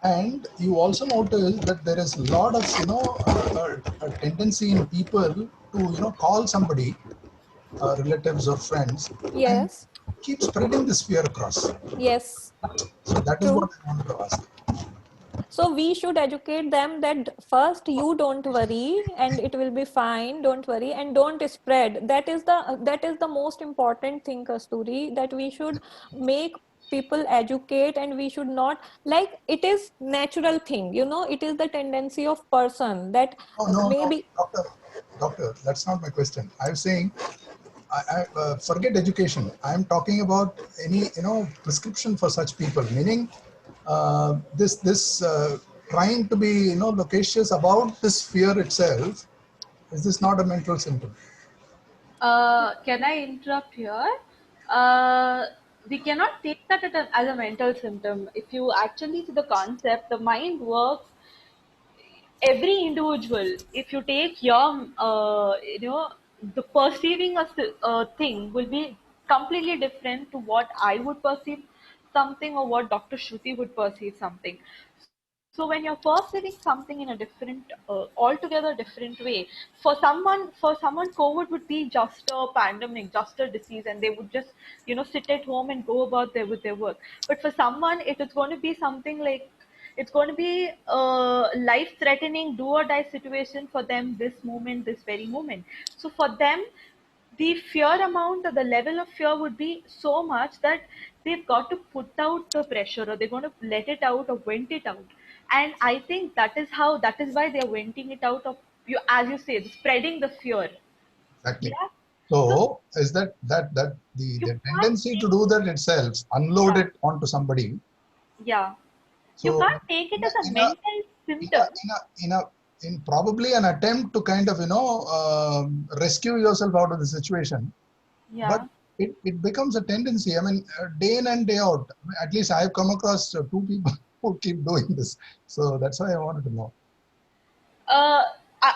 And you also notice that there is a lot of a tendency in people to call somebody, relatives or friends, and yes, keep spreading this fear across. yes, So that is what true. I wanted to ask. So we should educate them that first you don't worry and it will be fine. Don't worry and don't spread. That is the most important thing, Kasturi, that we should make people educate, and we should not, like, it is natural thing, it is the tendency of person that No, no, no, maybe. doctor, that's not my question. I'm saying forget education. I'm talking about any prescription for such people. Meaning, this trying to be loquacious about this fear itself. Is this not a mental symptom? Can I interrupt here? Uh, we cannot take that as a mental symptom. If you actually see the concept, the mind works every individual. If you take your the perceiving a thing will be completely different to what I would perceive something, or what Dr. Shruti would perceive something. So when you're perceiving something in a different altogether different way, for someone COVID would be just a pandemic, just a disease, and they would just sit at home and go about with their work. But for someone it is going to be something like, it's going to be a life threatening do or die situation for them, this moment, this very moment. So for them, the fear amount or the level of fear would be so much that they've got to put out the pressure, or they're going to let it out or vent it out. And I think that is why they're venting it out of, you, as you say, spreading the fear. Exactly. Yeah. So So is that you the can't tendency to take, do that itself, unload yeah, it onto somebody. yeah, you So can't take it in a, as a in a mental in a symptom. in a in a in probably an attempt to kind of rescue yourself out of the situation, but Yeah. it becomes a tendency. I mean, day in and day out. At least I've come across two people who keep doing this. So that's why I wanted to know. uh,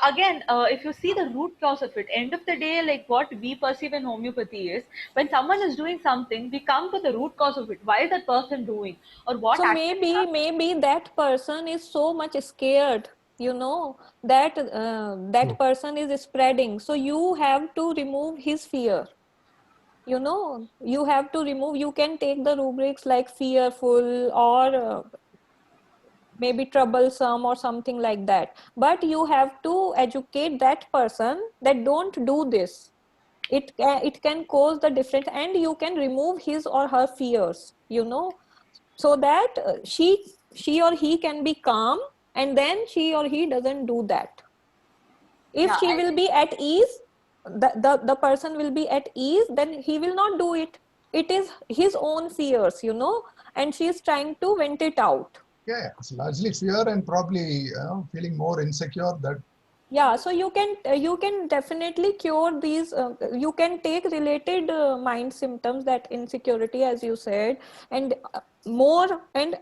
Again, if you see the root cause of it, end of the day, like what we perceive in homeopathy is, when someone is doing something, we come to the root cause of it. Why is that person doing, or what So actually happened? maybe that person is so much scared, that So person is spreading. So you have to remove his fear. You have to remove. You can take the rubrics like fearful or maybe troublesome or something like that. But you have to educate that person that don't do this. It can cause the difference, and you can remove his or her fears. So that she or he can be calm, and then she or he doesn't do that. If Yeah, she I will think. be at ease, the person will be at ease, then he will not do it. It is his own fears, and she is trying to vent it out. yeah, it's largely fear and probably feeling more insecure. That Yeah, so you can definitely cure these. You can take related mind symptoms, that insecurity, as you said, and more, and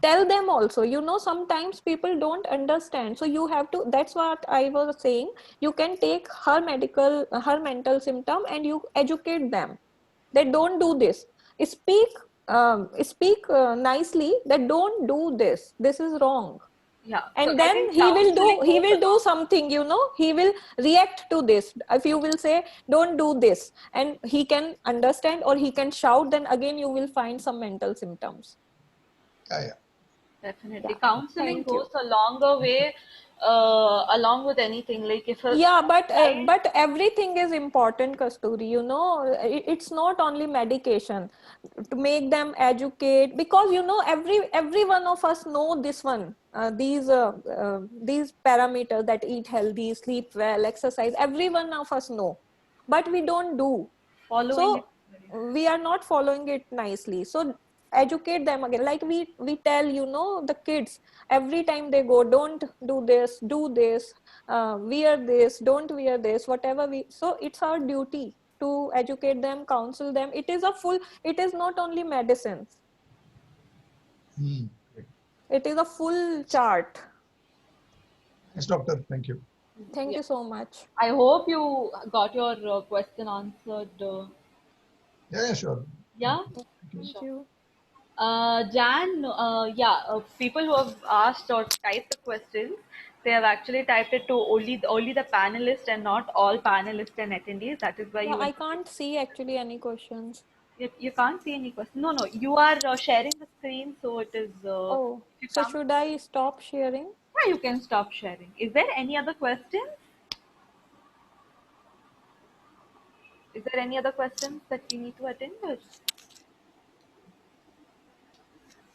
tell them also, you know, sometimes people don't understand, so you have to, that's what I was saying, you can take her mental symptom and you educate them, they don't do this, speak nicely, that don't do this, this is wrong, Yeah. So and I then think counseling he goes will do along. something, you know, he will react to this. If you will say don't do this and he can understand or he can shout, then again you will find some mental symptoms. Yeah, yeah. Definitely. Yeah, Counseling thank you. goes a longer way, along with anything. Like if a Yeah, child, but everything is important, Kasturi. You know, it's not only medication to make them educate, because you know every one of us know this one, these parameters, that eat healthy, sleep well, exercise. Every one of us know, but we don't do. following it So very we are not following it nicely, so educate them again, like we tell, you know, the kids every time they go, don't do this, do this, wear this, don't wear this, whatever we, so it's our duty to educate them, counsel them. It is a full, it is not only medicines, Great. it is a full chart. Yes, doctor. Thank you. Thank yeah. you so much. I hope you got your question answered. Yeah, yeah, sure. Yeah, Thank you. Thank sure. you. Jan, yeah, people who have asked or typed the questions, they have actually typed it to only the panelists and not all panelists and attendees. That is why Yeah, you will I can't see actually any questions. you can't see any question. No, no, you are sharing the screen, so it is. Oh, If you so come, should I stop sharing? yeah, you can stop sharing. Is there any other questions? Is there any other questions that we need to attend with?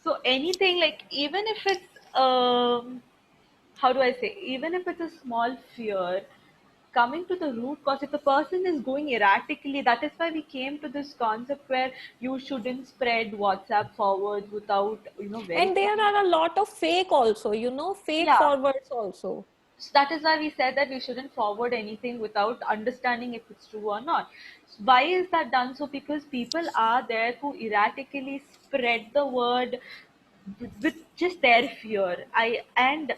So anything like even if it's how do I say, even if it's a small fear, coming to the root cause, if the person is going erratically, that is why we came to this concept where you shouldn't spread WhatsApp forwards without And there verifying. are a lot of fake also, you know, fake Yeah. forwards also. So that is why we said that we shouldn't forward anything without understanding if it's true or not. Why is that done? So because people are there who erratically spread the word with just their fear. I and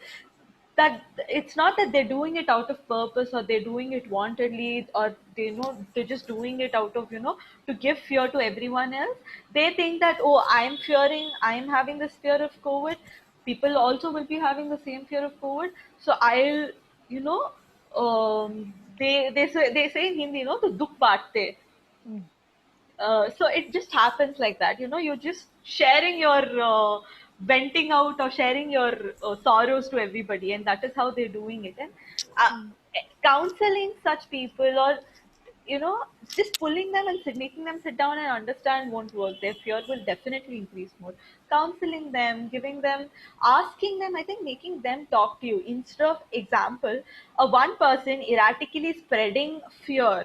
that it's not that they're doing it out of purpose or they're doing it wantedly or they're just doing it out of to give fear to everyone else. They think that, oh, I'm having this fear of COVID, people also will be having the same fear of COVID, so I'll you know they say in Hindi, to dukh baatte. Mm. So it just happens like that. You're just sharing your venting out or sharing your sorrows to everybody, and that is how they're doing it. And uh, Mm. counseling such people, or you know just pulling them and making them sit down and understand won't work. Their fear will definitely increase more. Counseling them, giving them, asking them, I think making them talk to you instead of, example, a one person erratically spreading fear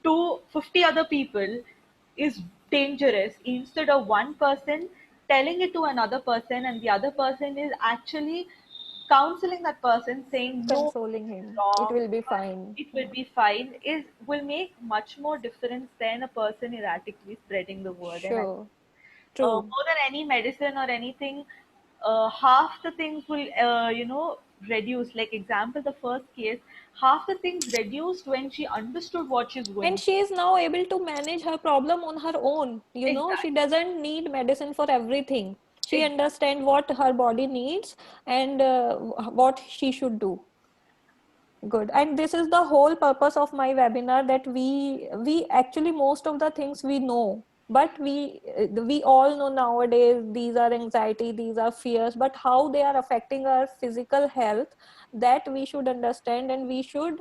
to 50 other people is dangerous, instead of one person telling it to another person and the other person is actually counseling that person, saying no, Consoling it's him. It wrong, will be fine. it will Yeah. be fine, is will make much more difference than a person erratically spreading the word. And I Sure. True. more than any medicine or anything, half the things will reduce. Like example, the first case, half the things reduced when she understood what she's And going she is now able to manage her problem on her own. You through. know, she Exactly. doesn't need medicine for everything. She Exactly. understands what her body needs and what she should do. Good. And this is the whole purpose of my webinar, that we actually most of the things we know, but we all know nowadays these are anxiety, these are fears, but how they are affecting our physical health, that we should understand, and we should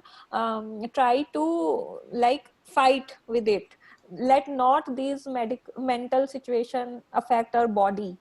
try to like fight with it. Let not these mental situation affect our body,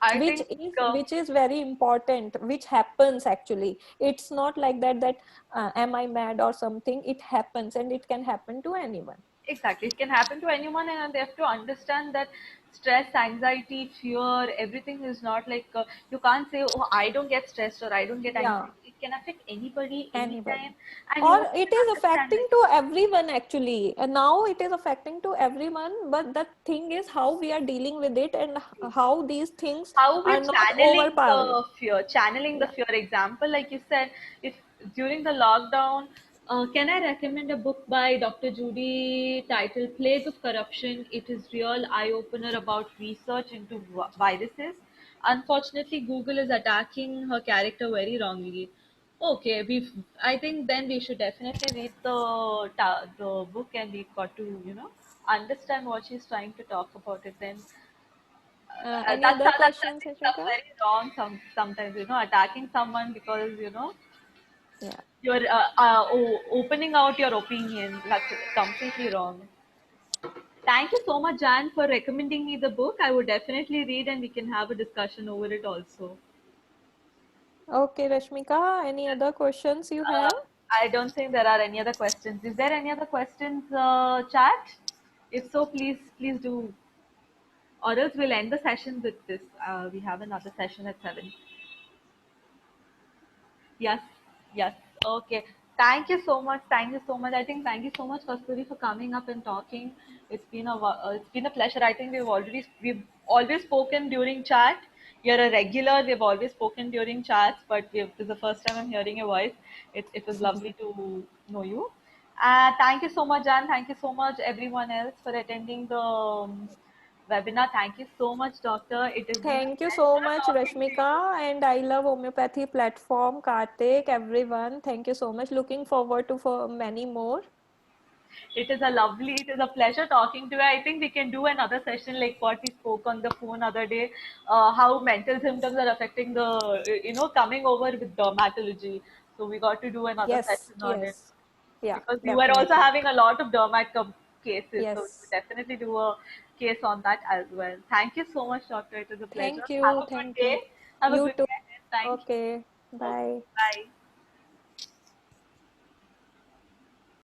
I which think is which is very important, which happens actually. It's not like that am I mad or something, it happens, and it can happen to anyone. exactly, it can happen to anyone, and they have to understand that stress, anxiety, fear, everything is not like you can't say, oh, I don't get stressed or I don't get Yeah, anxiety. It can affect anybody, anybody. anytime, and Or you it should is understand affecting like to everyone actually. And now it is affecting to everyone, but the thing is how we are dealing with it and how these things how are we're not channeling overpowering. the fear, channeling the Yeah. fear. Example, like you said, if during the lockdown, can I recommend a book by Dr. Judy titled Plague of Corruption? It is real eye opener about research into viruses. Unfortunately, Google is attacking her character very wrongly. Okay, I think then we should definitely read the book, and we've got to understand what she's trying to talk about it. Then Any that's other that's questions, I think that's Rashmika? very wrong. Sometimes attacking someone because Yeah. you're opening out your opinion. That's completely wrong. Thank you so much, Jan, for recommending me the book. I would definitely read, and we can have a discussion over it also. Okay, Rashmika, any other questions you have? I don't think there are any other questions. Is there any other questions, chat? If so, please do, or else we'll end the session with this. We have another session at 7. Yes, yes. Okay. Thank you so much. Thank you so much. I think thank you so much, Kasturi, for coming up and talking. It's been a pleasure. I think we've always spoken during chat. You're a regular. We've always spoken during chats, but this is the first time I'm hearing your voice. It was lovely to know you. Thank you so much, Jan. Thank you so much, everyone else, for attending the webinar. Thank you so much, Doctor. It has been a Thank you so pleasure much, talking to you. Rashmika, and I love homeopathy platform, Karthik, everyone. Thank you so much. Looking forward to for many more. It is a pleasure talking to you. I think we can do another session like what we spoke on the phone other day, how mental symptoms are affecting coming over with dermatology. So we got to do another Yes, session on it yes. Yeah, because you are also definitely. having a lot of cases. So we will Yes. definitely do a case on that as well. Thank you so much, Doctor. It was a pleasure. Thank Have you. a good Thank day. you. Have a You good too. day ahead. Thank you. Okay. Okay. Bye. Bye.